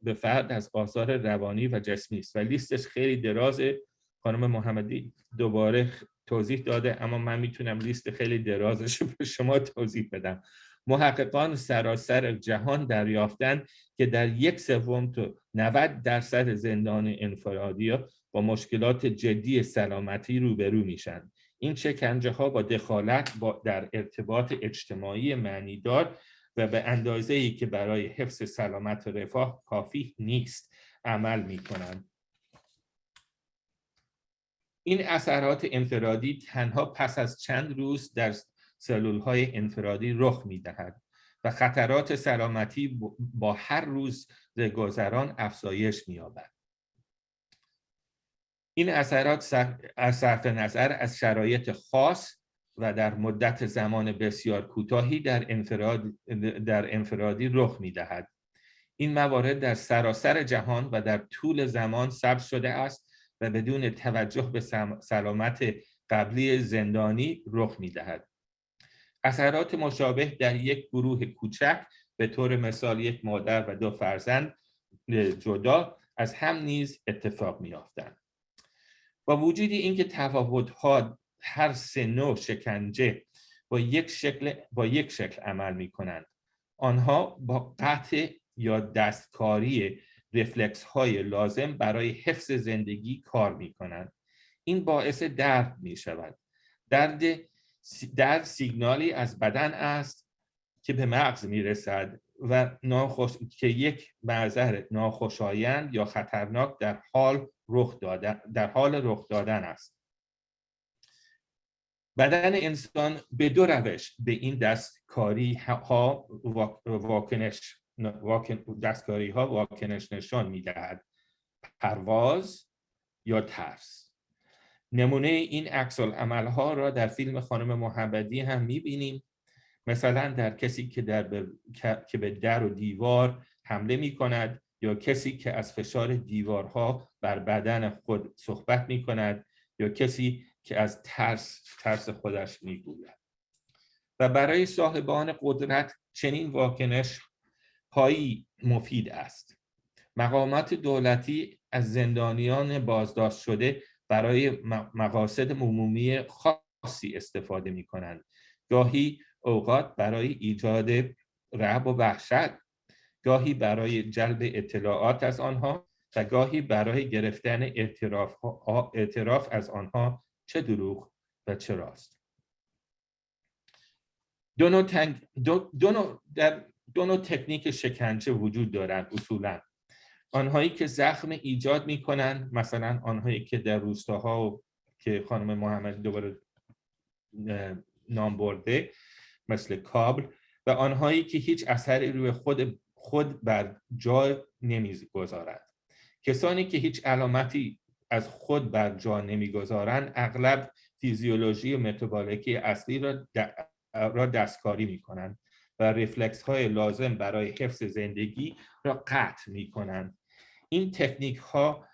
به فرد از آثار روانی و جسمی است و لیستش خیلی درازه. خانم محمدی دوباره توضیح داده، اما من میتونم لیست خیلی درازش رو به شما توضیح بدم. محققان سراسر جهان دریافتند که در 1/3 تا 90% زندان انفرادی با مشکلات جدی سلامتی روبرو میشن. این شکنجه ها با دخالت در ارتباط اجتماعی معنیدار و به اندازه‌ای که برای حفظ سلامت و رفاه کافی نیست عمل میکنند. این اثرات انفرادی تنها پس از چند روز در سلول‌های انفرادی رخ می‌دهد و خطرات سلامتی با هر روز گذران افزایش می‌یابد. این اثرات صرف نظر از شرایط خاص و در مدت زمان بسیار کوتاهی در انفرادی رخ می‌دهد. این موارد در سراسر جهان و در طول زمان ثبت شده است و بدون توجه به سلامت قبلی زندانی رخ می‌دهد. اثرات مشابه در یک گروه کوچک، به طور مثال یک مادر و 2 فرزند جدا از هم نیز اتفاق می‌افتند. با وجود اینکه تفاوت‌ها هر 3 نوع شکنجه با یک شکل عمل می‌کنند، آنها با قطع یا دستکاری رفلکس‌های لازم برای حفظ زندگی کار می‌کنند. این باعث درد می‌شود. درد سیگنالی از بدن است که به مغز می‌رسد و که یک منظر ناخوشایند یا خطرناک در حال رخ دادن است. بدن انسان به 2 روش به این دستکاری ها واکنش نشان می‌دهد: پرواز یا ترس. نمونه این عکس‌العمل ها را در فیلم خانم محمدی هم می‌بینیم، مثلا در کسی که به در و دیوار حمله می‌کند یا کسی که از فشار دیوارها بر بدن خود صحبت می‌کند یا کسی که از ترس خودش می‌گوید. و برای صاحبان قدرت چنین واکنش هایی مفید است. مقامات دولتی از زندانیان بازداشت شده برای مقاصد عمومی خاصی استفاده می‌کنند. گاهی اوقات برای ایجاد رعب و وحشت، گاهی برای جلب اطلاعات از آنها و گاهی برای گرفتن اعتراف از آنها چه دروغ و چه راست. دو نوع تکنیک شکنجه وجود دارند اصولاً. آنهایی که زخم ایجاد می‌کنند، مثلا آنهایی که در روستاها که خانم محمدی دوباره نام برده مثل کابل و آنهایی که هیچ اثری روی خود بر جا نمیگذارند. کسانی که هیچ علامتی از خود بر جا نمیگذارند اغلب فیزیولوژی و متابولیکی اصلی را دستکاری میکنند و ریفلکس های لازم برای حفظ زندگی را قطع میکنند. این تکنیک ها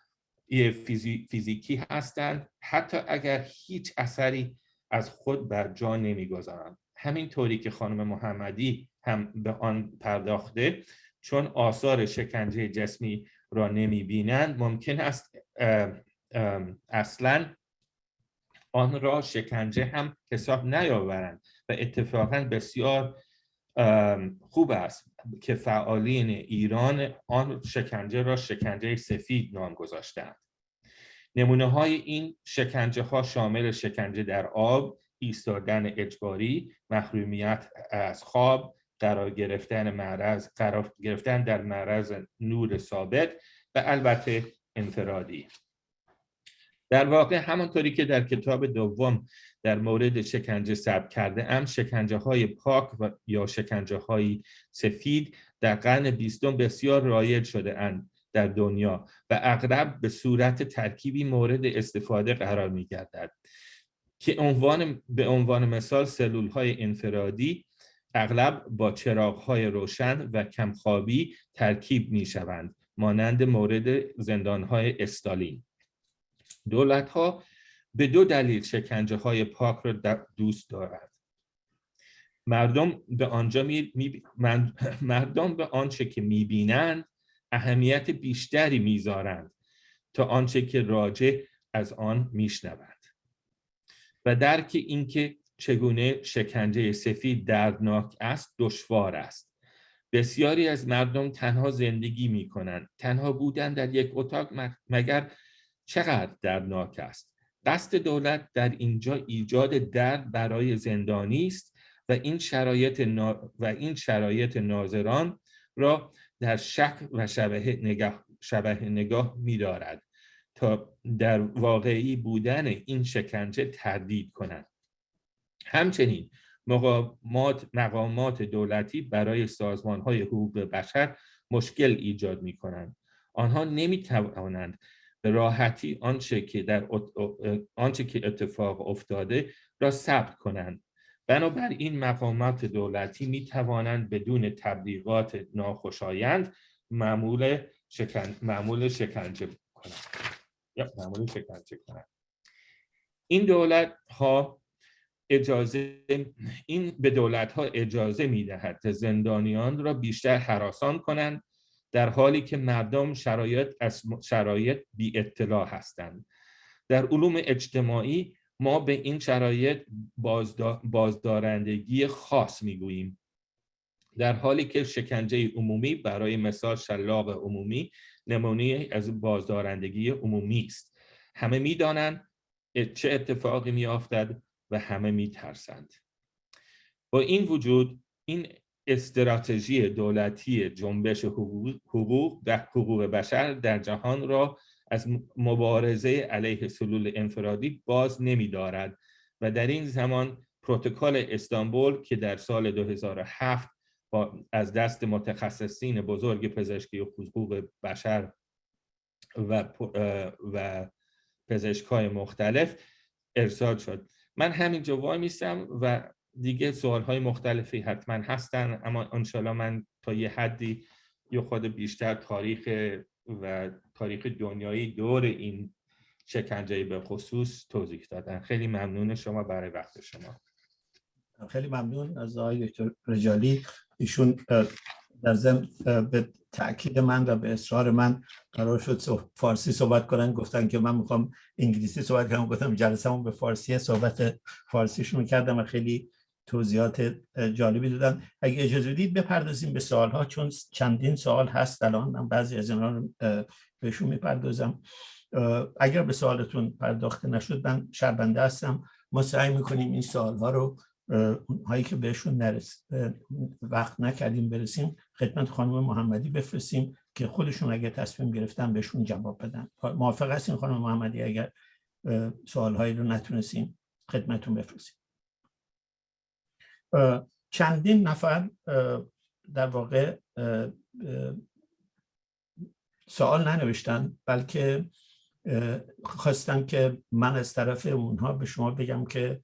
فیزیکی هستند حتی اگر هیچ اثری از خود بر جا نمیگذارند. همینطوری که خانم محمدی هم به آن پرداخته، چون آثار شکنجه جسمی را نمیبینند ممکن است اصلاً آن را شکنجه هم حساب نیاورند و اتفاقاً بسیار خوب است که فعالین ایران آن شکنجه را شکنجه سفید نام گذاشتند. نمونه های این شکنجه ها شامل شکنجه در آب، ایستادن اجباری، محرومیت از خواب، قرار گرفتن در معرض نور ثابت و البته انفرادی. در واقع همانطوری که در کتاب دوم در مورد شکنجه ثبت کرده ام، شکنجه های پاک یا شکنجه های سفید در قرن 20 بسیار رایج شده اند در دنیا و اغلب به صورت ترکیبی مورد استفاده قرار می گردد که به عنوان مثال سلول های انفرادی اغلب با چراغ های روشن و کمخوابی ترکیب می شوند، مانند مورد زندان های استالین. دولت ها به دو دلیل شکنجه های پاک را دوست دارند. مردم به آنچه که می‌بینند اهمیت بیشتری می‌ذارند تا آنچه که راجع از آن می‌شنوند. و درک اینکه چگونه شکنجه سفید دردناک است دشوار است. بسیاری از مردم تنها زندگی می‌کنند. تنها بودن در یک اتاق مگر چقدر دردناک است. قصد دولت در اینجا ایجاد درد برای زندانی است و این شرایط ناظران را در شک و شبه نگاه می‌دارد تا در واقعی بودن این شکنجه تردید کنند. همچنین مقامات دولتی برای سازمان‌های حقوق بشر مشکل ایجاد می‌کنند. آنها نمی‌توانند به راحتی آنچه که اتفاق افتاده را ثبت کنند. بنابراین مقامات دولتی می توانند بدون تبلیغات ناخوشایند معمول شکنجه کنند. این به دولت ها اجازه می دهد که زندانیان را بیشتر هراسان کنند در حالی که مردم شرایط بی اطلاع هستند. در علوم اجتماعی ما به این شرایط بازدارندگی خاص میگوییم، در حالی که شکنجه عمومی برای مثال شلاق عمومی نمونه از بازدارندگی عمومی است. همه میدانند چه اتفاقی میافتد و همه میترسند. با این وجود این استراتژی دولتی جنبش حقوق و حقوق بشر در جهان را از مبارزه علیه سلول انفرادی باز نمی دارد و در این زمان پروتکل استانبول که در سال 2007 از دست متخصصین بزرگ پزشکی و حقوق بشر و پزشکای مختلف ارسال شد. من همینجا وای میستم و دیگه سوالهای مختلفی حتما هستن، اما انشالله من تا یه حدی یه خود بیشتر تاریخ دنیایی دور این شکنجه به خصوص توضیح دادن. خیلی ممنون شما برای وقت شما. خیلی ممنون از آقای دکتر رجالی. ایشون در ضمن به تأکید من و به اصرار من قرار شد فارسی صحبت کنن، گفتن که من میخوام انگلیسی صحبت کنم، گفتم جلسه‌مون به فارسیه، صحبت فارسیشون کردم و خیلی توضیحات جالبی دادن. اگه اجازه بدید بپردازیم به سوال‌ها، چون چندین سوال هست الان، من بعضی از اینا رو بهشون میپردازم. اگر به سوالتون پرداخته نشد من شرمنده هستم. ما سعی میکنیم این سوال‌ها رو هایی که بهشون وقت نکردیم برسیم خدمت خانم محمدی بفرستیم که خودشون اگه تصمیم گرفتن بهشون جواب بدن. موافق هستین خانم محمدی اگر سوال‌هایی رو نتونستیم خدمتتون بفرستیم؟ چندین نفر در واقع سوال ننوشتن، بلکه خواستم که من از طرف اونها به شما بگم که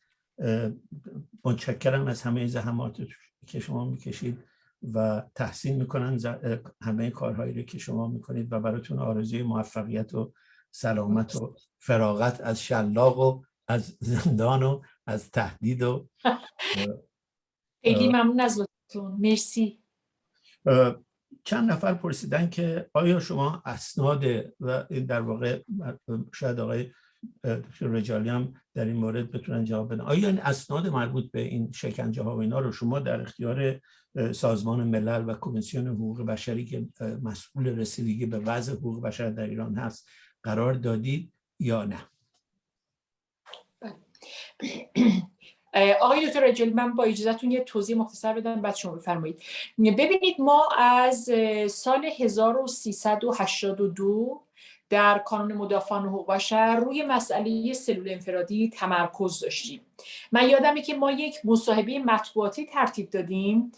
متشکرم از همه زحماتی که شما میکشید و تحسین میکنن همه کارهایی رو که شما میکنید و براتون آرزوی موفقیت و سلامت و فراغت از شلاق و از زندان و از تهدید و خیلی ممنون از لطفتون. مرسی. چند نفر پرسیدن که آیا شما اسناد و در واقع شاید آقای رجالی هم در این مورد بتونن جواب بدن، آیا این اسناد مربوط به این شکنجه ها و اینا رو شما در اختیار سازمان ملل و کمیسیون حقوق بشری که مسئول رسیدگی به وضع حقوق بشر در ایران هست قرار دادید یا نه؟ آقای دکتر رجالی، من با اجازهتون یه توضیح مختصر بدم بعد شما بفرمایید. ببینید، ما از سال 1382 در کانون مدافعان حقوق بشر روی مسئله سلول انفرادی تمرکز داشتیم. من یادمه که ما یک مصاحبه مطبوعاتی ترتیب دادیم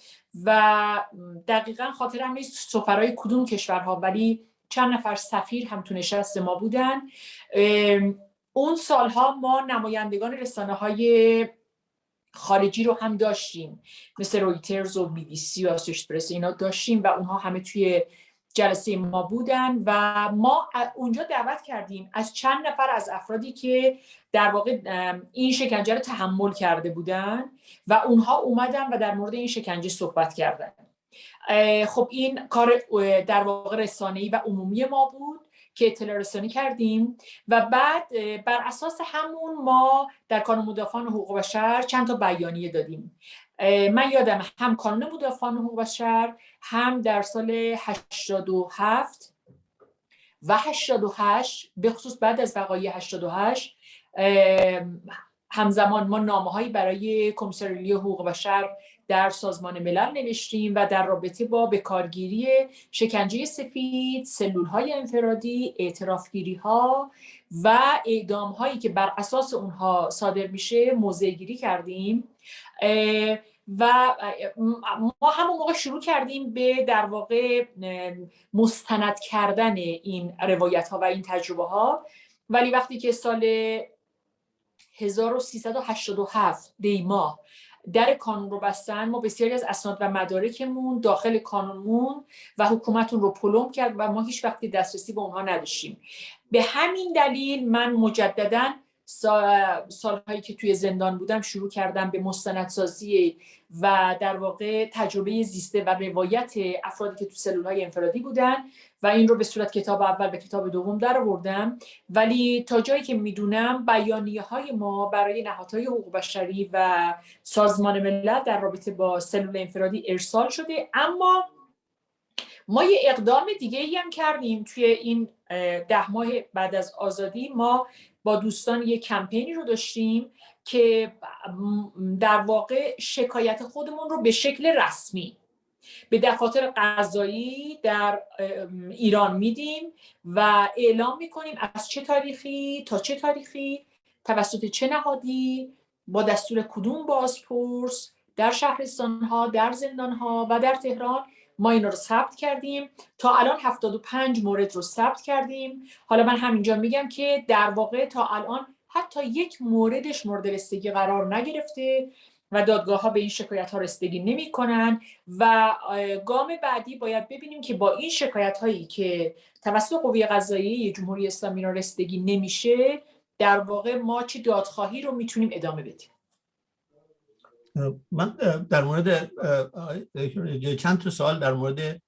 و دقیقاً خاطرم نیست سفرای کدوم کشورها، ولی چند نفر سفیر هم تو نشست ما بودن. اون سالها ما نمایندگان رسانه‌های خارجی رو هم داشتیم، مثل رویترز و BBC و آسوشیتد پرس، اینا داشتیم و اونها همه توی جلسه ما بودن و ما اونجا دعوت کردیم از چند نفر از افرادی که در واقع این شکنجه رو تحمل کرده بودن و اونها اومدن و در مورد این شکنجه صحبت کردن. خب این کار در واقع رسانه‌ای و عمومی ما بود که اطلاع رسانی کردیم و بعد بر اساس همون ما در کانون مدافعان حقوق بشر چند تا بیانیه دادیم. من یادم هم کانون مدافعان حقوق بشر هم در سال 87 و 88 به خصوص بعد از وقایع 88 همزمان ما نامه‌هایی برای کمیساریات حقوق بشر در سازمان ملل نوشتیم و در رابطه با بکارگیری شکنجه سفید، سلول‌های انفرادی، اعترافگیری‌ها و اعدام‌هایی که بر اساس اونها صادر میشه موضع‌گیری کردیم و ما همون موقع شروع کردیم به در واقع مستند کردن این روایت‌ها و این تجربه‌ها. ولی وقتی که سال 1387 دی ماه در کانون رو بستن، ما بسیاری از اسناد و مدارکمون داخل کانونمون و حکومتون رو پلم کرد و ما هیچ وقتی دسترسی به اونها نداشتیم. به همین دلیل من مجدداً سالهایی که توی زندان بودم شروع کردم به مستندسازی و در واقع تجربه زیسته و روایت افرادی که تو سلول‌های انفرادی بودن و این رو به صورت کتاب اول به کتاب دوم در آوردم. ولی تا جایی که میدونم بیانیه‌های ما برای نهادهای حقوق بشری و سازمان ملل در رابطه با سلول انفرادی ارسال شده. اما ما یه اقدام دیگه‌ای هم کردیم توی این 10 ماه بعد از آزادی. ما با دوستان یک کمپینی رو داشتیم که در واقع شکایت خودمون رو به شکل رسمی به دفاتر قضایی در ایران میدیم و اعلام میکنیم از چه تاریخی تا چه تاریخی توسط چه نهادی با دستور کدوم بازپرس در شهرستانها، در زندانها و در تهران ما این رو ثبت کردیم. تا الان 75 مورد رو ثبت کردیم. حالا من همینجا میگم که در واقع تا الان حتی یک موردش مورد رسیدگی قرار نگرفته و دادگاه ها به این شکایت ها رسیدگی نمی کنن و گام بعدی باید ببینیم که با این شکایت هایی که توسط قوه قضاییه جمهوری اسلامی را رسیدگی نمیشه در واقع ما چه دادخواهی رو میتونیم ادامه بدیم. من در مورد چند تا سوال در مورد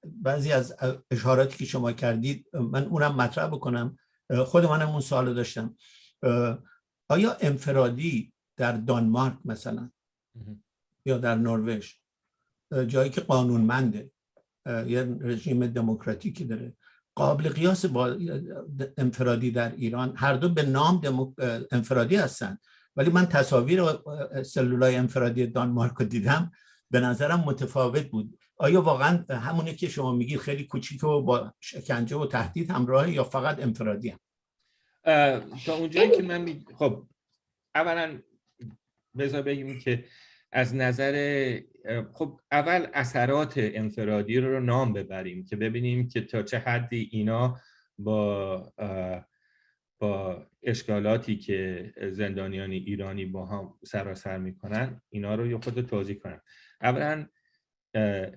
بعضی از اشاراتی که شما کردید من اونم مطرح بکنم. خود منم اون سوال داشتم. آیا انفرادی در دانمارک مثلا یا در نروژ، جایی که قانونمنده، یه رژیم دموکراتیکی داره، قابل قیاس با انفرادی در ایران؟ هر دو به نام انفرادی هستن، ولی من تصاویر سلولای انفرادی دانمارک رو دیدم، به نظرم متفاوت بود. آیا واقعا همونه که شما میگید خیلی کوچیک و با شکنجه و تهدید همراه یا فقط انفرادی هم؟ تا اونجایی که من خب اولا بذار بگیم که از نظر خب اول اثرات انفرادی رو نام ببریم که ببینیم که تا چه حدی اینا با اشکالاتی که زندانیان ایرانی با هم سراسر میکنن اینا رو یه خود توضیح کنم. اولا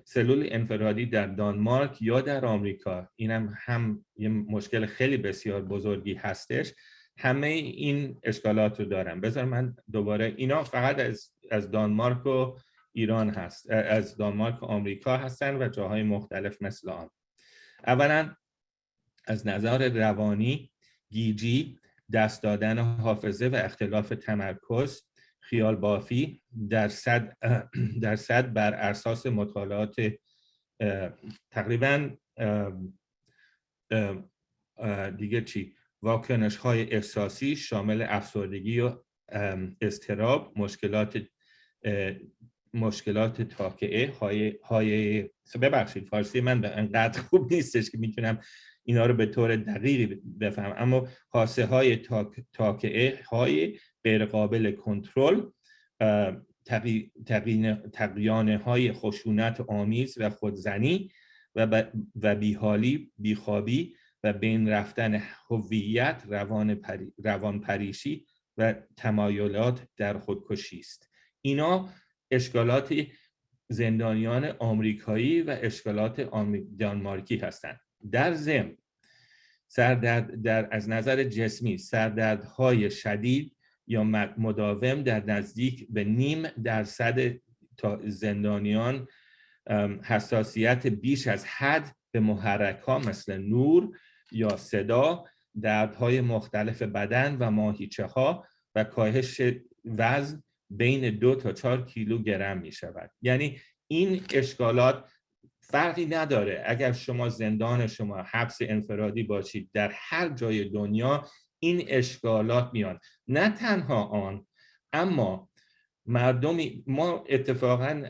سلول انفرادی در دانمارک یا در آمریکا، اینم هم یه مشکل خیلی بسیار بزرگی هستش، همه این اشکالات رو دارن. بذار من دوباره، اینا فقط از دانمارک و ایران هست، از دانمارک و آمریکا هستن و جاهای مختلف مثل آن. اولا از نظر روانی، گیجی، دست دادن حافظه و اختلاف تمرکز، خیال بافی، درصد بر اساس مطالعات تقریبا دیگه چی، واکنش های احساسی شامل افسردگی و اضطراب، مشکلات تاکعه های ببخشید فارسی من انقدر خوب نیستش که میتونم اینا رو به طور دقیقی بفهم، اما خاصه های تاکعه های غیر قابل کنترل، تقیانه های خشونت آمیز و خودزنی و بیحالی، بیخوابی و بین رفتن هویت، روانپریشی و تمایلات در خودکشی است. اینا اشکالات زندانیان آمریکایی و اشکالات دانمارکی هستند. در ضمن سردرد از نظر جسمی، سردردهای شدید یا مداوم در نزدیک به 0.5% زندانیان حساسیت بیش از حد به محرک‌ها مثل نور یا صدا، دردهای مختلف بدن و ماهیچه‌ها و کاهش وزن بین 2 تا 4 کیلوگرم می شود. یعنی این اشکالات فرقی نداره اگر شما زندان شما حبس انفرادی باشید، در هر جای دنیا این اشکالات میان. نه تنها آن، اما مردمی، ما اتفاقا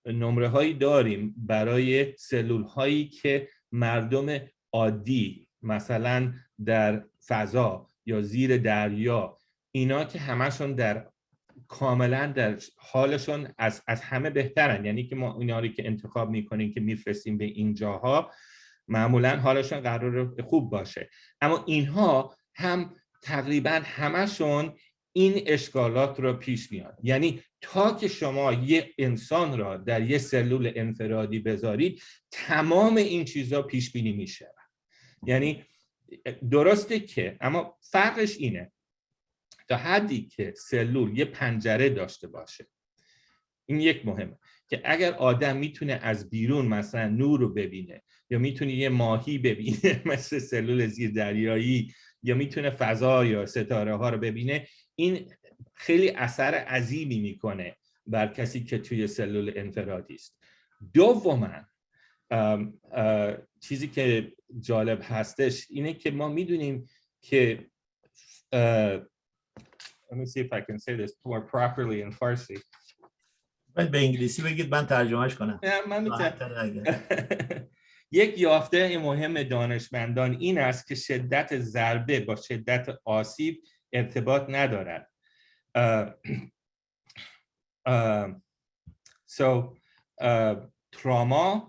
نمره هایی داریم برای سلول هایی که مردم عادی مثلا در فضا یا زیر دریا، اینا که همشون در کاملا در حالشون از همه بهترن، یعنی که ما اینا رو که انتخاب میکنیم که میفرستیم به این جاها معمولا حالشون قرار خوب باشه، اما اینها هم تقریبا همشون این اشکالات رو پیش میاد. یعنی تا که شما یه انسان را در یه سلول انفرادی بذارید تمام این چیزا پیش بینی میشه. یعنی درسته که، اما فرقش اینه تا حدی که سلول یه پنجره داشته باشه، این یک مهمه که اگر آدم میتونه از بیرون مثلا نور رو ببینه یا میتونه یه ماهی ببینه مثل سلول زیردریایی یا میتونه فضا یا ستاره ها رو ببینه، این خیلی اثر عظیمی میکنه بر کسی که توی سلول انفرادی است. دوما چیزی که جالب هستش اینه که ما میدونیم که let me see if I can say this more properly in Farsi. باید به انگلیسی بگید من ترجمهش کنم. من میتونم. یک یافته مهم دانشمندان این است که شدت ضربه با شدت آسیب ارتباط ندارد. تراما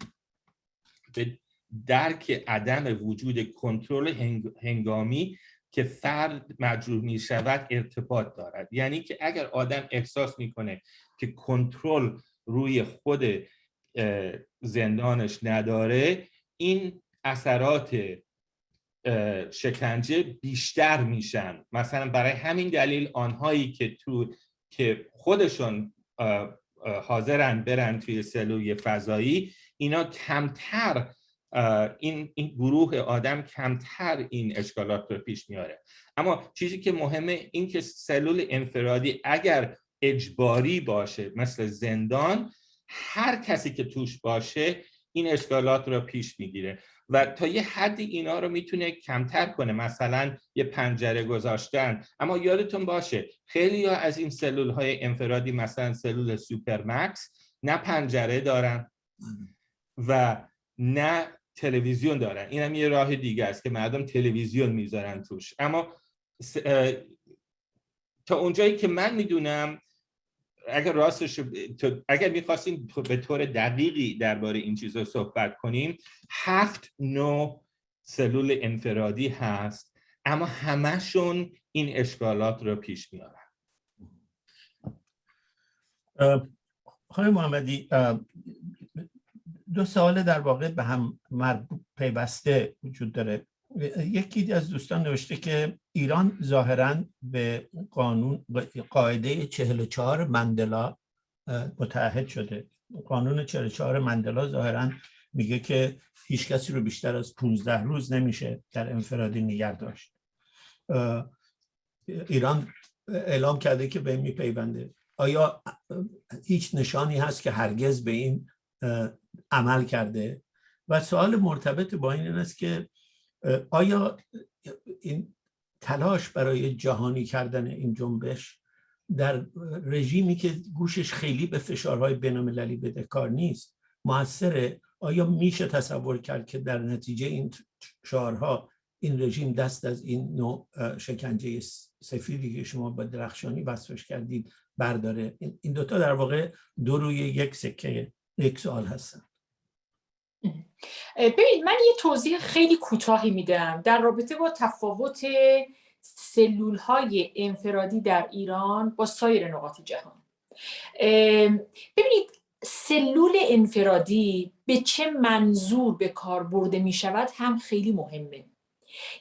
به درک عدم وجود کنترل هنگامی که فرد مجروح می شود ارتباط دارد. یعنی که اگر آدم احساس میکنه که کنترل روی خود زندانش نداره، این اثرات شکنجه بیشتر میشن. مثلا برای همین دلیل آنهایی که خودشون حاضرن برن توی سلول فضایی، اینا کمتر، این گروه آدم کمتر این اشکالات رو پیش میاره. اما چیزی که مهمه این که سلول انفرادی اگر اجباری باشه مثل زندان، هر کسی که توش باشه این اشکالات رو پیش میگیره و تا یه حدی اینا رو میتونه کمتر کنه، مثلا یه پنجره گذاشتن. اما یادتون باشه خیلی ها از این سلول های انفرادی مثلا سلول سوپرمکس نه پنجره دارن و نه تلویزیون دارن. این هم یه راه دیگه است که مردم تلویزیون میذارن توش. اما تا اونجایی که من میدونم، اگر راستش اگر می‌خواستیم به طور دقیقی درباره این چیزا صحبت کنیم، 7 نوع سلول انفرادی هست، اما همشون این اشکالات رو پیش میارن. آقای محمدی، دو سوال در واقع به هم پیوسته وجود داره. یکی از دوستان نوشته که ایران ظاهراً به قاعده 44 مندلا متعهد شده. قانون 44 مندلا ظاهراً میگه که هیچ کسی رو بیشتر از 15 روز نمیشه در انفرادی نگه داشت. ایران اعلام کرده که به این میپیونده. آیا هیچ نشانی هست که هرگز به این عمل کرده؟ و سوال مرتبط با این است که آیا این تلاش برای جهانی کردن این جنبش در رژیمی که گوشش خیلی به فشارهای بین‌المللی بدهکار نیست موثره؟ آیا میشه تصور کرد که در نتیجه این شعارها این رژیم دست از این نوع شکنجه سفیدی که شما با درخشانی وصفش کردید برداره؟ این دوتا در واقع دو روی یک سکه یک سوال هستن. ببینید، من یه توضیح خیلی کوتاهی میدم در رابطه با تفاوت سلول‌های انفرادی در ایران با سایر نقاط جهان. ببینید، سلول انفرادی به چه منظور به کار برده می شود هم خیلی مهمه.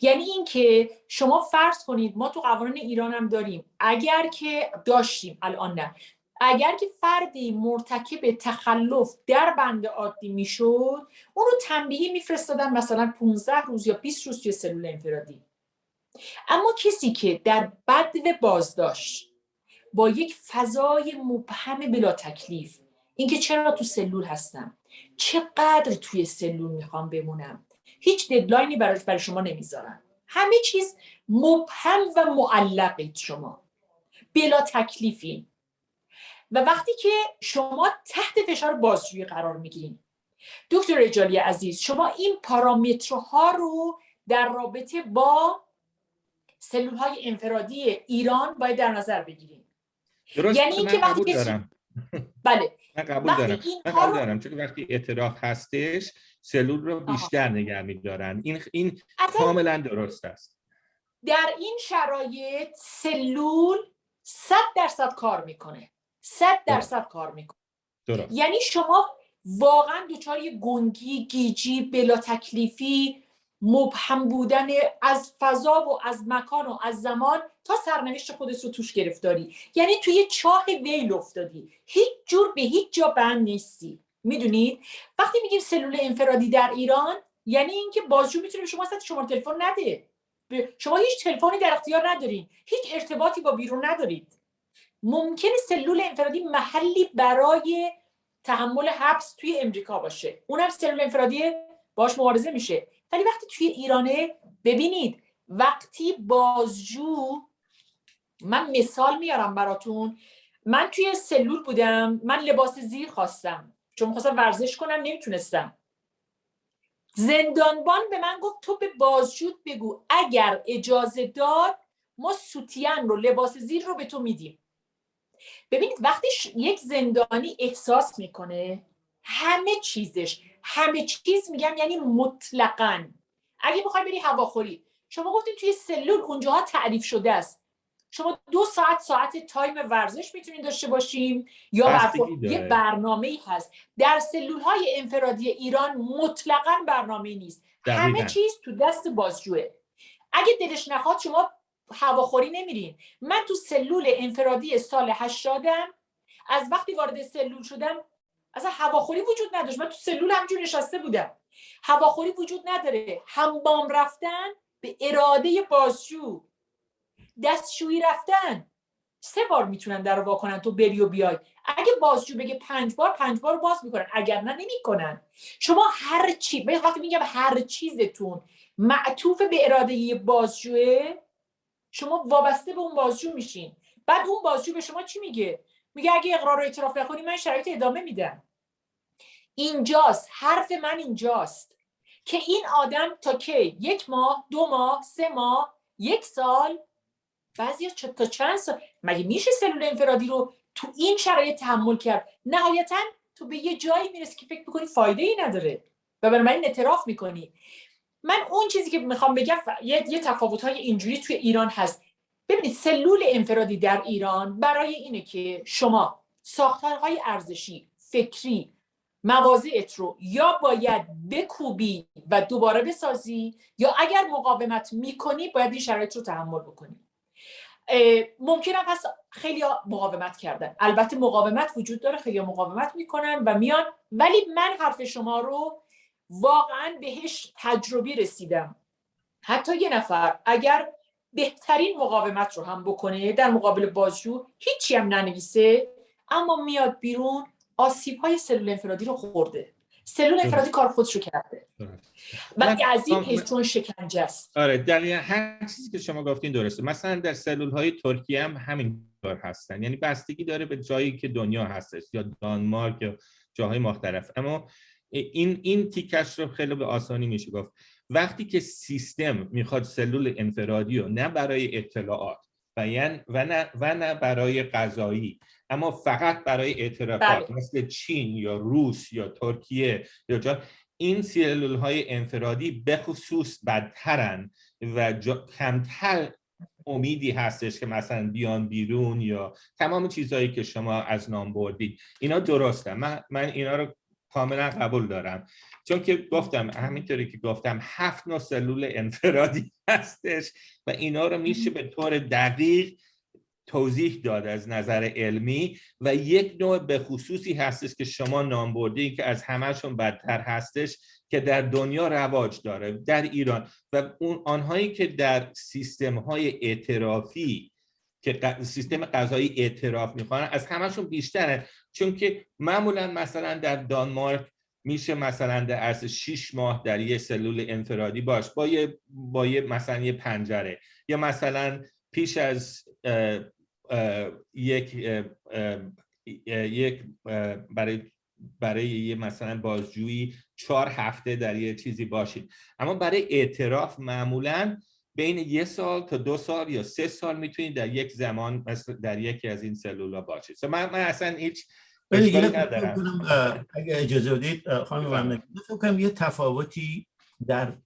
یعنی این که شما فرض کنید ما تو قوانین ایران هم داریم، اگر که داشتیم، الان نه، اگر که فردی مرتکب تخلف در بند عادی میشد، اون رو تنبیهی میفرستادن مثلا 15 روز یا 20 روز توی سلول انفرادی. اما کسی که در بدو بازداشت با یک فضای مبهم بلا تکلیف، اینکه چرا تو سلول هستم، چقدر توی سلول میخوام بمونم، هیچ ددلاینی برای شما نمیذارن، همه چیز مبهم و معلقید، شما بلا تکلیفین. و وقتی که شما تحت فشار بازجویی قرار میگیرین، دکتر رجالی عزیز، شما این پارامترها رو در رابطه با سلول‌های انفرادی ایران باید در نظر بگیرین. درست، یعنی اینکه وقتی قبول دارم. بله، من قبول دارم چون وقتی اعتراف هستش سلول رو بیشتر نگه می‌دارن. این کاملا درست است. در این شرایط سلول 100% کار میکنه، 100% کار میکنه. درست. یعنی شما واقعا دچار یه گنگی، گیجی، بلا تکلیفی، مبهم بودن از فضا و از مکان و از زمان تا سرنوشت خودت رو توش گرفتاری. یعنی توی چاه ویل افتادی، هیچ جور به هیچ جا بند نیستی. میدونید وقتی میگیم سلول انفرادی در ایران، یعنی اینکه بازجو میتونه به شما اصلا شماره تلفن نده، شما هیچ تلفنی در اختیار ندارین، هیچ ارتباطی با بیرون ندارید. ممکنه سلول انفرادی محلی برای تحمل حبس توی امریکا باشه، اونم سلول انفرادی باش مبارزه میشه. ولی وقتی توی ایرانه، ببینید وقتی بازجو، من مثال میارم براتون، من توی سلول بودم، من لباس زیر خواستم چون می‌خواستم ورزش کنم، نمیتونستم. زندانبان به من گفت تو به بازجو بگو اگر اجازه داد ما سوتین رو، لباس زیر رو به تو میدیم. ببینید وقتی یک زندانی احساس میکنه همه چیز میگم، یعنی مطلقاً، اگه بخوای بری هواخوری، شما گفتین توی سلول اونجاها تعریف شده است، شما 2 ساعت تایم ورزش میتونید داشته باشیم یا یه برنامه‌ای هست. در سلول‌های انفرادی ایران مطلقاً برنامه‌ای نیست، همه چیز تو دست بازجوه. اگه دلش نخواد شما هواخوری نمیرین. من تو سلول انفرادی سال 80م از وقتی وارد سلول شدم اصلا هواخوری وجود نداشت، من تو سلول همجور نشسته بودم. هواخوری وجود نداره، حمام رفتن به اراده بازجو، دستشویی رفتن 3 بار میتونن در رو وا کنن تو بری و بیای. اگه بازجو بگه 5 بار 5 بار باز میکنن، اگر نه نمیکنن. شما هر چی، وقتی میگم هر چیزتون معطوف به اراده بازجوه، شما وابسته به اون بازجو میشین. بعد اون بازجو به شما چی میگه؟ میگه اگه اقرار و اعتراف نکنی من شرایط ادامه میدم. اینجاست حرف من، اینجاست که این آدم تا کی 1 ماه 2 ماه 3 ماه 1 سال بعضیا تا چند سال مگه میشه سلول انفرادی رو تو این شرایط تحمل کرد؟ نهایتا تو به یه جایی میرسی که فکر میکنی فایده ای نداره و برای من اعتراف میکنی. من اون چیزی که میخوام بگم یه تفاوت‌های اینجوری توی ایران هست. ببینید سلول انفرادی در ایران برای اینه که شما ساختارهای ارزشی، فکری، مواضعت رو یا باید بکوبی و دوباره بسازی یا اگر مقاومت میکنی باید این شرایط رو تحمل بکنی. ممکنه پس خیلی مقاومت کردن، البته مقاومت وجود داره، خیلی مقاومت میکنن و میان، ولی من حرف شما رو واقعا بهش تجربی رسیدم. حتی یه نفر اگر بهترین مقاومت رو هم بکنه در مقابل بازجو، هیچی هم ننویسه، اما میاد بیرون آسیب‌های سلول انفرادی رو خورده. سلول انفرادی کار خودش رو کرده. ولی از این حیث چون شکنجه است. آره دقیقاً هر چیزی که شما گفتین درسته. مثلا در سلول‌های ترکیه هم همینطور هستن، یعنی بستگی داره به جایی که دنیا هستش یا دانمارک یا جاهای مختلف. اما این تیکش رو خیلی به آسانی میشه گفت. وقتی که سیستم میخواد سلول انفرادی رو نه برای اطلاعات و نه برای قضایی، اما فقط برای اعترافات مثل چین یا روس یا ترکیه یا جا، این سلول‌های انفرادی به خصوص بدترن و کمتر امیدی هستش که مثلا بیان بیرون یا تمام چیزهایی که شما از نام بردید. اینا درسته، من اینا رو کاملا قبول دارم، چون که گفتم همینطوری که گفتم 7 نوع سلول انفرادی هستش و اینا رو میشه به طور دقیق توضیح داد از نظر علمی و یک نوع به خصوصی هستش که شما نام بردید که از همهشون بدتر هستش که در دنیا رواج داره، در ایران و آنهایی که در سیستم‌های اعترافی که سیستم قضایی اعتراف می‌کنن از همهشون بیشتره، چون که معمولا مثلا در دانمارک میشه مثلا در عرض 6 ماه در یه سلول انفرادی باش با یه مثلا یه پنجره، یا مثلا پیش از برای یه مثلا بازجویی 4 هفته در یه چیزی باشید. اما برای اعتراف معمولاً بین 1 سال تا 2 سال یا 3 سال میتونید در یک زمان مثل در یکی از این سلولا باشید. من اصلا هیچ اشکالی ندارم. اگه اجازه بدید خانم ممنون، فکر کنم یه تفاوتی در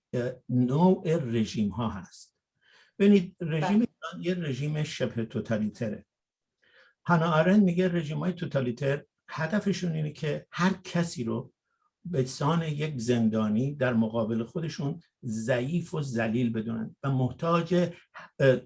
نوع رژیم ها هست. ببینید رژیم ایران یه رژیم شبه توتالیتره. هانا آرند میگه رژیم های توتالیتر هدفشون اینه که هر کسی رو به سان یک زندانی در مقابل خودشون ضعیف و ذلیل بدونن و محتاج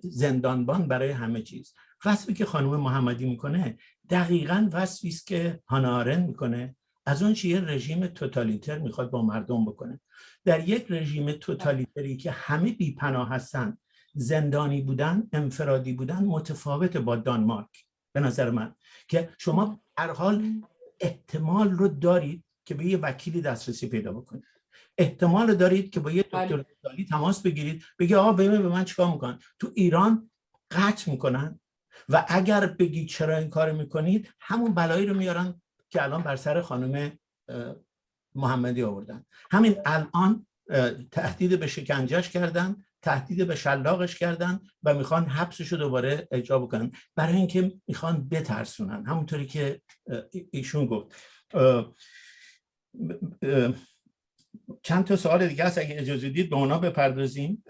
زندانبان برای همه چیز. وصفی که خانم محمدی میکنه دقیقاً وصفی است که هانا آرند میکنه از اون چیه رژیم توتالیتر میخواد با مردم بکنه. در یک رژیم توتالیتری که همه بی‌پناه هستن، زندانی بودن، انفرادی بودن متفاوت با دانمارک به نظر من، که شما هر حال احتمال رو دارید که به یه وکیلی دسترسی پیدا بکنید، احتمال رو دارید که با یه دکتر اقتصادی تماس بگیرید بگی آقا ببین به من چیکار میکنن. تو ایران قطع میکنن و اگر بگی چرا این کار میکنید همون بلایی رو میارن که الان بر سر خانم محمدی آوردن. همین الان تهدید به شکنجهش کردن، تهدید به شلاقش کردن و میخوان حبسش رو دوباره اجرا بکنن برای اینکه میخوان بترسونن، همونطوری که ایشون گفت. چند تا سوال دیگه هست اگه اجازه دید به اونا بپردازیم.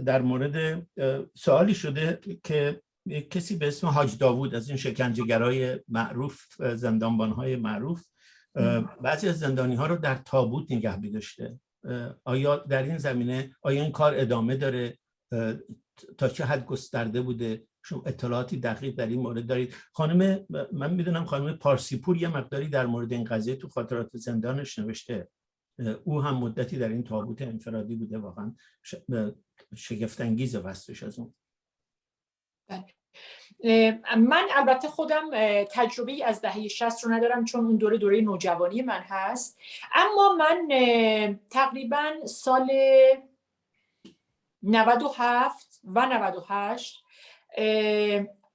در مورد سوالی شده که کسی به اسم حاج داوود از این شکنجهگرای معروف، زندانبانهای معروف، بعضی از زندانی ها رو در تابوت نگه می‌داشته. آیا در این زمینه آیا این کار ادامه داره؟ تا چه حد گسترده بوده؟ شما اطلاعاتی دقیق در این مورد دارید؟ خانم من میدونم خانم پارسیپور یه مقداری در مورد این قضیه تو خاطرات زندانش نوشته. او هم مدتی در این تابوت انفرادی بوده. واقعا شگفت انگیز وصفش از اون. من البته خودم تجربه از دهه 60 رو ندارم چون اون دوره نوجوانی من هست، اما من تقریبا سال 97 و 98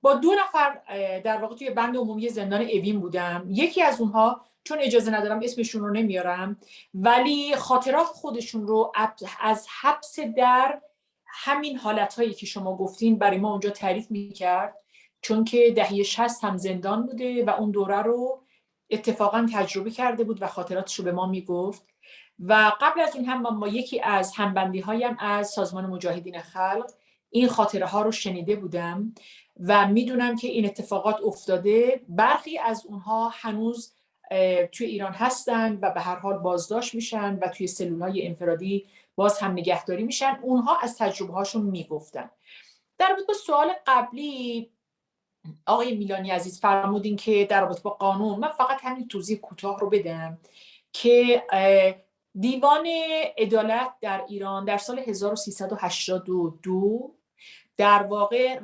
با 2 نفر در واقع توی بند عمومی زندان اوین بودم. یکی از اونها چون اجازه ندارم اسمشون رو نمیارم، ولی خاطرات خودشون رو از حبس در همین حالتهایی که شما گفتین برای ما اونجا تعریف میکرد، چون که دهه 60 هم زندان بوده و اون دوره رو اتفاقا تجربه کرده بود و خاطراتش رو به ما میگفت. و قبل از اون هم ما یکی از همبندی هایم از سازمان مجاهدین خلق این خاطره ها رو شنیده بودم و میدونم که این اتفاقات افتاده. برخی از اونها هنوز توی ایران هستن و به هر حال بازداشت میشن و توی سلولهای انفرادی باز هم نگهداری میشن. اونها از تجربه هاشون میگفتن. در رابطه با سوال قبلی آقای میلانی عزیز فرمودین که در رابطه با قانون، من فقط همین توضیح کوتاه رو بدم که دیوان عدالت در ایران در سال 1382 در واقع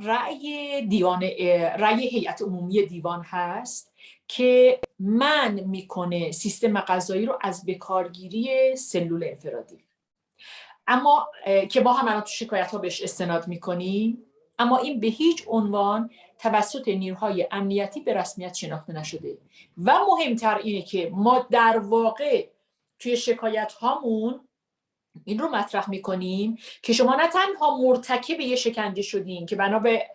رأی هیئت عمومی دیوان هست که منع میکنه سیستم قضایی رو از بکارگیری سلول انفرادی، اما که با هم الان تو شکایت ها بهش استناد میکنیم، اما این به هیچ عنوان توسط نیروهای امنیتی به رسمیت شناخته نشده. و مهمتر اینه که ما در واقع توی شکایت هامون این رو مطرح میکنیم که شما نه تنها مرتکب یه شکنجه شدین که بنا به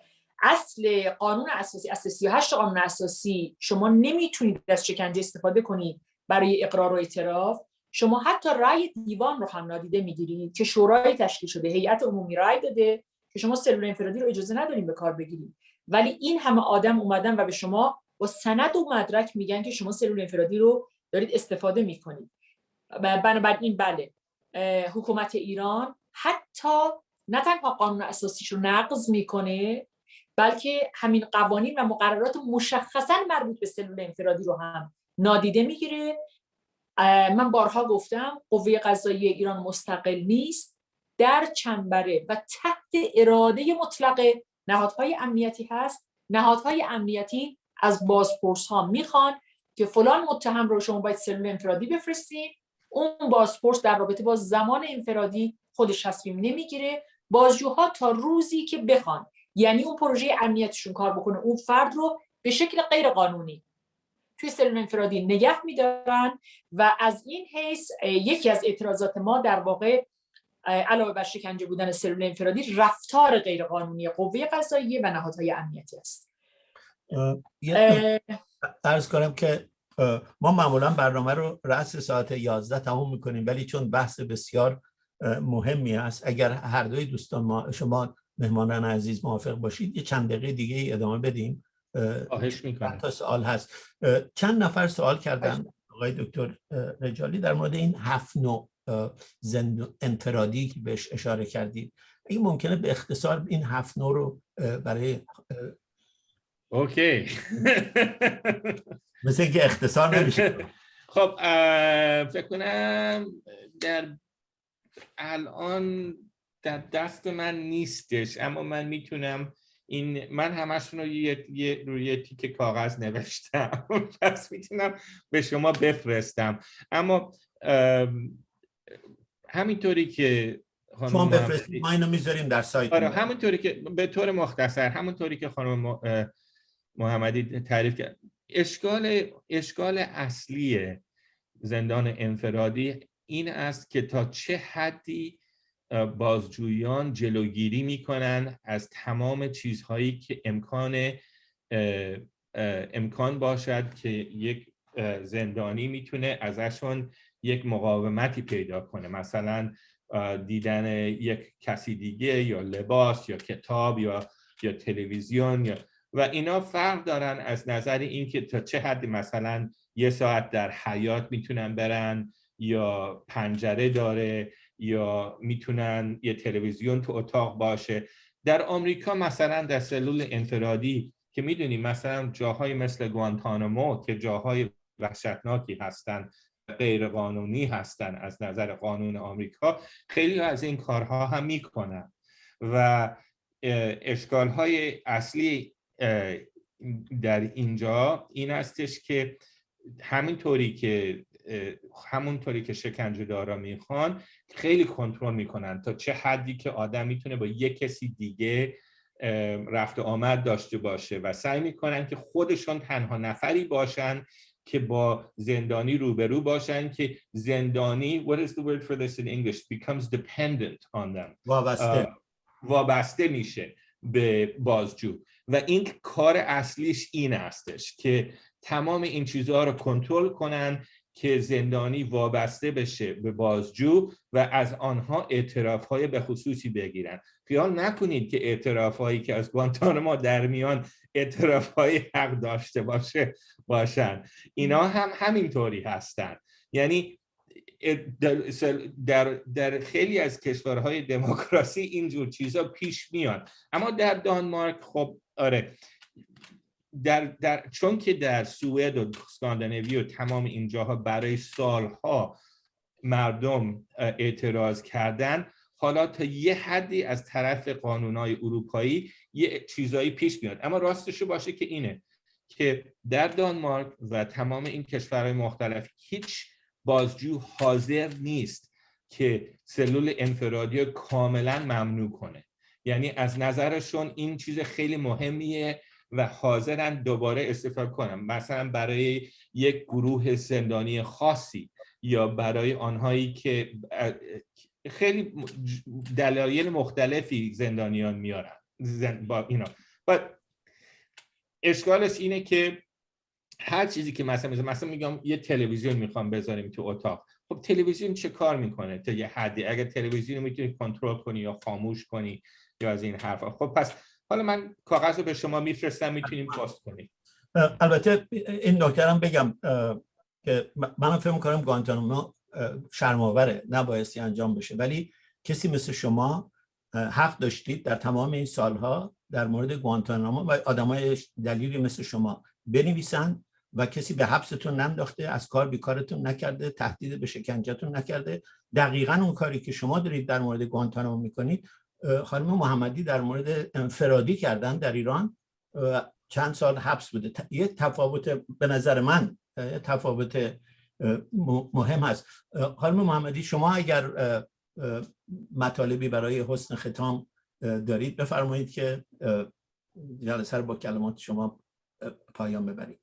اصل قانون اساسی، اصل 38 قانون اساسی، شما نمیتونید از شکنجه استفاده کنید برای اقرار و اعتراف، شما حتی رأی دیوان رو هم نادیده میگیرید که شورای تشکیل شده، هیئت عمومی رأی داده که شما سلول انفرادی رو اجازه نداریم به کار بگیرید، ولی این همه آدم اومدن و به شما با سند و مدرک میگن که شما سلول انفرادی رو دارید استفاده میکنید. بنابراین بله، حکومت ایران حتی نه تنها قانون اساسیش رو نقض میکنه، بلکه همین قوانین و مقررات مشخصاً مربوط به سلول انفرادی رو هم نادیده میگیره. من بارها گفتم قوه قضاییه ایران مستقل نیست، در چنبره و تحت اراده مطلق نهادهای امنیتی هست. نهادهای امنیتی از بازپرس ها میخوان که فلان متهم رو شما باید سلول انفرادی بفرستین، اون بازپرس در رابطه با زمان انفرادی خودش تصمیم نمیگیره، بازجوها تا روزی که بخوان، یعنی اون پروژه امنیتشون کار بکنه، اون فرد رو به شکل غیر قانونی توی سلول انفرادی نگه میدارن. و از این حیث یکی از اعتراضات ما در واقع علاوه بر شکنجه بودن سلول انفرادی، رفتار غیر قانونی قوه قضاییه و نهادهای امنیتی است. عرض کنم که ما معمولا برنامه رو رأس ساعت 11 تموم میکنیم، ولی چون بحث بسیار مهمی است، اگر هر دوی دوستان شما مهمانان عزیز موافق باشید یه چند دقیقه دیگه ادامه بدیم. خواهش میکنم. تا سوال هست. چند نفر سوال کردن آقای دکتر رجالی در مورد این 7 نوع انفرادی که بهش اشاره کردید. اگه ممکنه به اختصار این 7 نوع رو برای اوکی مثل که اختصار نمیشه. خب فکر کنم الان در دست من نیستش، اما من میتونم من همشون رو روی تیکه کاغذ نوشتم پس میتونم به شما بفرستم. اما همینطوری که شما بفرستید ما اینو میذاریم در سایت. آره، همونطوری که به طور مختصر همونطوری که خانم محمدی تعریف کرد، اشکال اصلی زندان انفرادی این است که تا چه حدی بازجویان جلوگیری میکنن از تمام چیزهایی که امکان باشد که یک زندانی میتونه ازشون یک مقاومتی پیدا کنه، مثلا دیدن یک کسی دیگه یا لباس یا کتاب یا تلویزیون و اینا فرق دارن از نظر اینکه تا چه حدی مثلا 1 ساعت در حیاط میتونن برن یا پنجره داره یا میتونن یه تلویزیون تو اتاق باشه. در آمریکا مثلا در سلول انفرادی که میدونیم مثلا جاهای مثل گوانتانامو که جاهای وحشتناکی هستن، غیر قانونی هستن از نظر قانون آمریکا، خیلی از این کارها هم میکنن و اشکالهای اصلی در اینجا این استش که همونطوری که شکنجه دارا میخوان خیلی کنترل میکنن تا چه حدی که آدم میتونه با یک کسی دیگه رفت و آمد داشته باشه و سعی میکنن که خودشون تنها نفری باشن که با زندانی روبرو باشن که زندانی what is the word for this in English becomes dependent on them. وابسته. وابسته میشه به بازجو و این کار اصلیش این هستش که تمام این چیزها رو کنترل کنن که زندانی وابسته بشه به بازجو و از آنها اعتراف‌های به خصوصی بگیرن. خیال نکنید که اعتراف‌هایی که از گوانتانامو در میان اعتراف‌های حق داشته باشن. اینا هم همینطوری هستن. یعنی در خیلی از کشورهای دموکراسی اینجور چیزا پیش میاد، اما در دانمارک خب آره چون که در سوئد و اسکاندیناوی و تمام این جاها برای سالها مردم اعتراض کردن، حالا تا یه حدی از طرف قانونهای اروپایی یه چیزایی پیش میاد. اما راستشو باشه که اینه که در دانمارک و تمام این کشورهای مختلف هیچ بازجو حاضر نیست که سلول انفرادی رو کاملا ممنوع کنه. یعنی از نظرشون این چیز خیلی مهمیه و حاضرن دوباره استفاده کنن، مثلا برای یک گروه زندانی خاصی یا برای آنهایی که خیلی دلایل مختلفی زندانیان میارن با اینا. و اشکالش اینه که هر چیزی که مثلا میگم یه تلویزیون میخوام بذاریم تو اتاق، خب تلویزیون چه کار میکنه تا یه حدی؟ اگر تلویزیون میتونی کنترل کنی یا خاموش کنی یا از این حرفا. خب پس حالا من کاغذ رو به شما میفرستم، میتونیم پست کنیم. البته این نکته هم بگم که من فکر می‌کنم گوانتانامو شرم‌آوره، نبایستی انجام بشه، ولی کسی مثل شما حق داشتید در تمام این سالها در مورد گوانتانامو و آدمای دلیلی مثل شما بنویسن و کسی به حبستون ننداخته، از کار بیکارتون نکرده، تهدید به شکنجهتون نکرده. دقیقاً اون کاری که شما دارید در مورد گوانتانامو میکنید خانم محمدی در مورد انفرادی کردن در ایران چند سال حبس بوده. یه تفاوت به نظر من تفاوت مهم هست. خانم محمدی شما اگر مطالبی برای حسن ختام دارید بفرمایید که جلسه رو با کلمات شما پایان ببرید.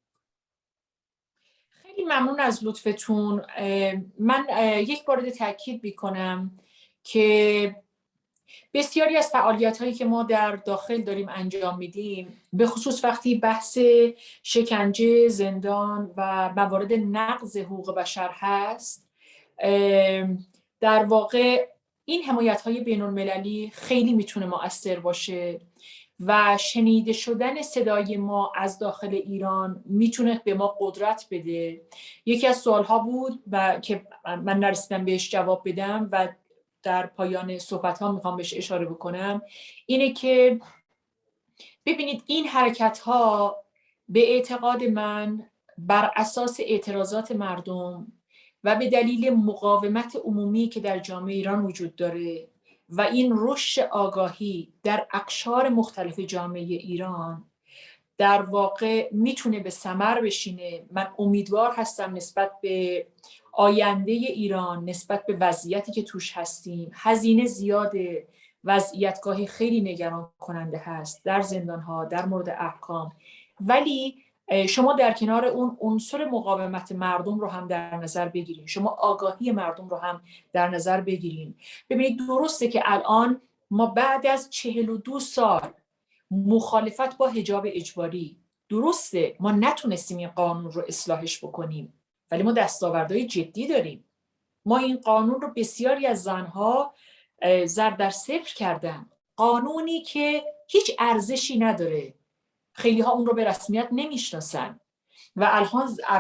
خیلی ممنون از لطفتون. من یک بار تاکید میکنم که بسیاری از فعالیت‌هایی که ما در داخل داریم انجام میدیم، به خصوص وقتی بحث شکنجه، زندان و موارد نقض حقوق بشر هست، در واقع این حمایت‌های بین‌المللی خیلی میتونه مؤثر باشه و شنیده شدن صدای ما از داخل ایران میتونه به ما قدرت بده. یکی از سوال‌ها بود و که من نرسیدم بهش جواب بدم و در پایان صحبت‌ها میخوام بهش اشاره بکنم، اینه که ببینید این حرکت‌ها به اعتقاد من بر اساس اعتراضات مردم و به دلیل مقاومت عمومی که در جامعه ایران وجود داره و این رشد آگاهی در اقشار مختلف جامعه ایران در واقع میتونه به ثمر بشینه. من امیدوار هستم نسبت به آینده ایران، نسبت به وضعیتی که توش هستیم. هزینه زیاده، وضعیتگاهی خیلی نگران کننده هست در زندانها، در مورد احکام، ولی شما در کنار اون عنصر مقاومت مردم رو هم در نظر بگیرین، شما آگاهی مردم رو هم در نظر بگیرین. ببینید درسته که الان ما بعد از 42 سال مخالفت با حجاب اجباری، درسته ما نتونستیم این قانون رو اصلاحش بکنیم، ولی ما دستاوردهای جدی داریم. ما این قانون رو بسیاری از زنها زر در صفر کردن، قانونی که هیچ ارزشی نداره، خیلی ها اون رو به رسمیت نمیشناسن و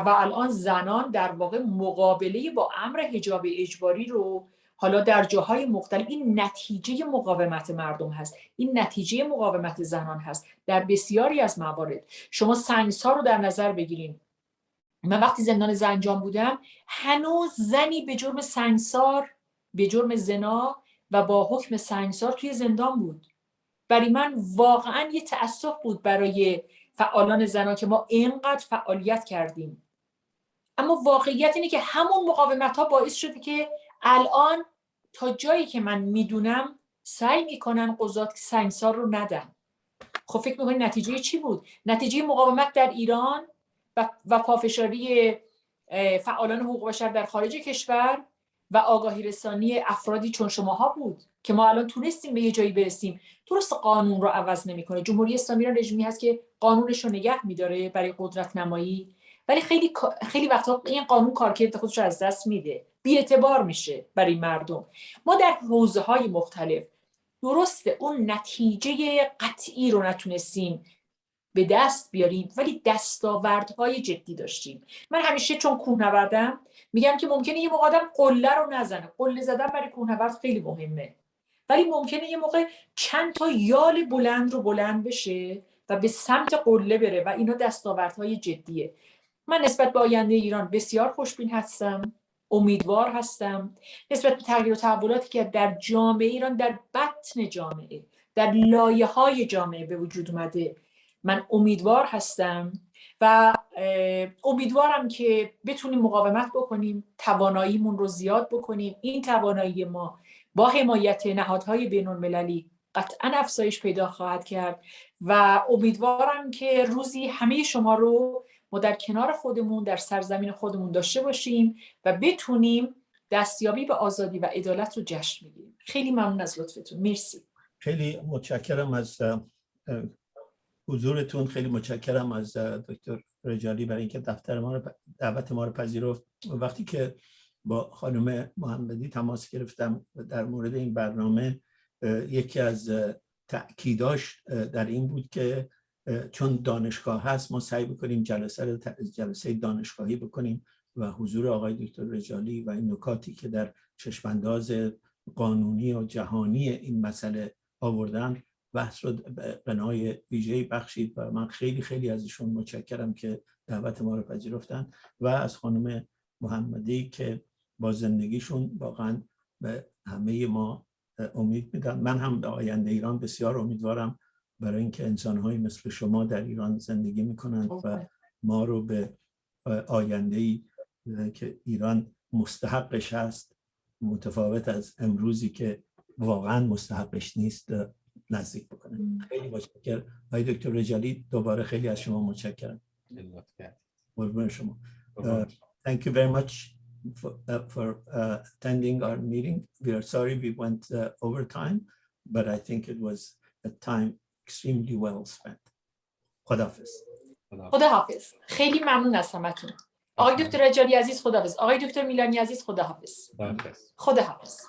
الان زنان در واقع مقابله با امر حجاب اجباری رو حالا در جاهای مختلف، این نتیجه مقاومت مردم هست، این نتیجه مقاومت زنان هست در بسیاری از موارد. شما سنگسار رو در نظر بگیریم. من وقتی زندان زنجان بودم هنوز زنی به جرم سنگسار، به جرم زنا و با حکم سنگسار توی زندان بود. برای من واقعا یه تأسف بود برای فعالان زنان که ما اینقدر فعالیت کردیم. اما واقعیت اینه که همون مقاومت ها باعث شده که الان تا جایی که من میدونم سعی میکنن قضات سنگسار رو ندن. خب فکر میکنید نتیجه چی بود؟ نتیجه مقاومت در ایران و پافشاری فعالان حقوق بشر در خارج کشور و آگاهی رسانی افرادی چون شماها بود که ما الان تونستیم به یه جایی برسیم. درست قانون رو عوض نمیکنه. جمهوری اسلامی را رژیمی هست که قانونش رو نگه میداره برای قدرت نمایی، ولی خیلی وقتا این قانون کارکرد خودش رو از دست میده، بی‌اعتبار میشه برای مردم. ما در حوزه‌های مختلف درسته اون نتیجه قطعی رو نتونستیم به دست بیاریم، ولی دستاوردهای جدی داشتیم. من همیشه چون کوهنوردم میگم که ممکنه یه موقع آدم قله رو نزنه، قله زدن برای کوهنورد خیلی مهمه، ولی ممکنه یه موقع چند تا یال بلند رو بلند بشه و به سمت قله بره و اینا دستاوردهای جدیه. من نسبت به آینده ایران بسیار خوشبین هستم، امیدوار هستم نسبت به تغییر و تحولاتی که در جامعه ایران، در بطن جامعه، در لایه‌های جامعه به وجود اومده. من امیدوار هستم و امیدوارم که بتونیم مقاومت بکنیم، تواناییمون رو زیاد بکنیم. این توانایی ما با حمایت نهادهای بین‌المللی قطعاً افزایش پیدا خواهد کرد و امیدوارم که روزی همه شما رو ما در کنار خودمون در سرزمین خودمون داشته باشیم و بتونیم دستیابی به آزادی و عدالت رو جشن بگیریم. خیلی ممنون از لطفتون. مرسی. خیلی متشکرم از حضورتون. خیلی متشکرم از دکتر رجالی برای اینکه دعوت ما رو پذیرفت. وقتی که با خانم محمدی تماس گرفتم در مورد این برنامه، یکی از تأکیداش در این بود که چون دانشگاه هست ما سعی بکنیم جلسه دانشگاهی بکنیم و حضور آقای دکتر رجالی و این نکاتی که در چشمانداز قانونی و جهانی این مسئله آوردن بحث رو بنای ویژه‌ای بخشید و من خیلی خیلی ازشون متشکرم که دعوت ما رو پذیرفتن و از خانم محمدی که با زندگیشون واقعا به همه ما امید میدن. من هم به آینده ایران بسیار امیدوارم، برای اینکه انسان‌هایی مثل شما در ایران زندگی میکنند و ما رو به آینده‌ای که ایران مستحقش هست، متفاوت از امروزی که واقعا مستحقش نیست، نزدیک بکنه. خیلی متشکرم آقای دکتر رجالی، دوباره خیلی از شما متشکرم. قربون شما. Thank you very much for attending our meeting. We are sorry we went over time, but I think it was a time extremely well spent. خداحافظ. خداحافظ. خیلی ممنون از همتون. آقای دکتر رجالی عزیز خداحافظ. آقای دکتر میلانی عزیز خداحافظ. خداحافظ.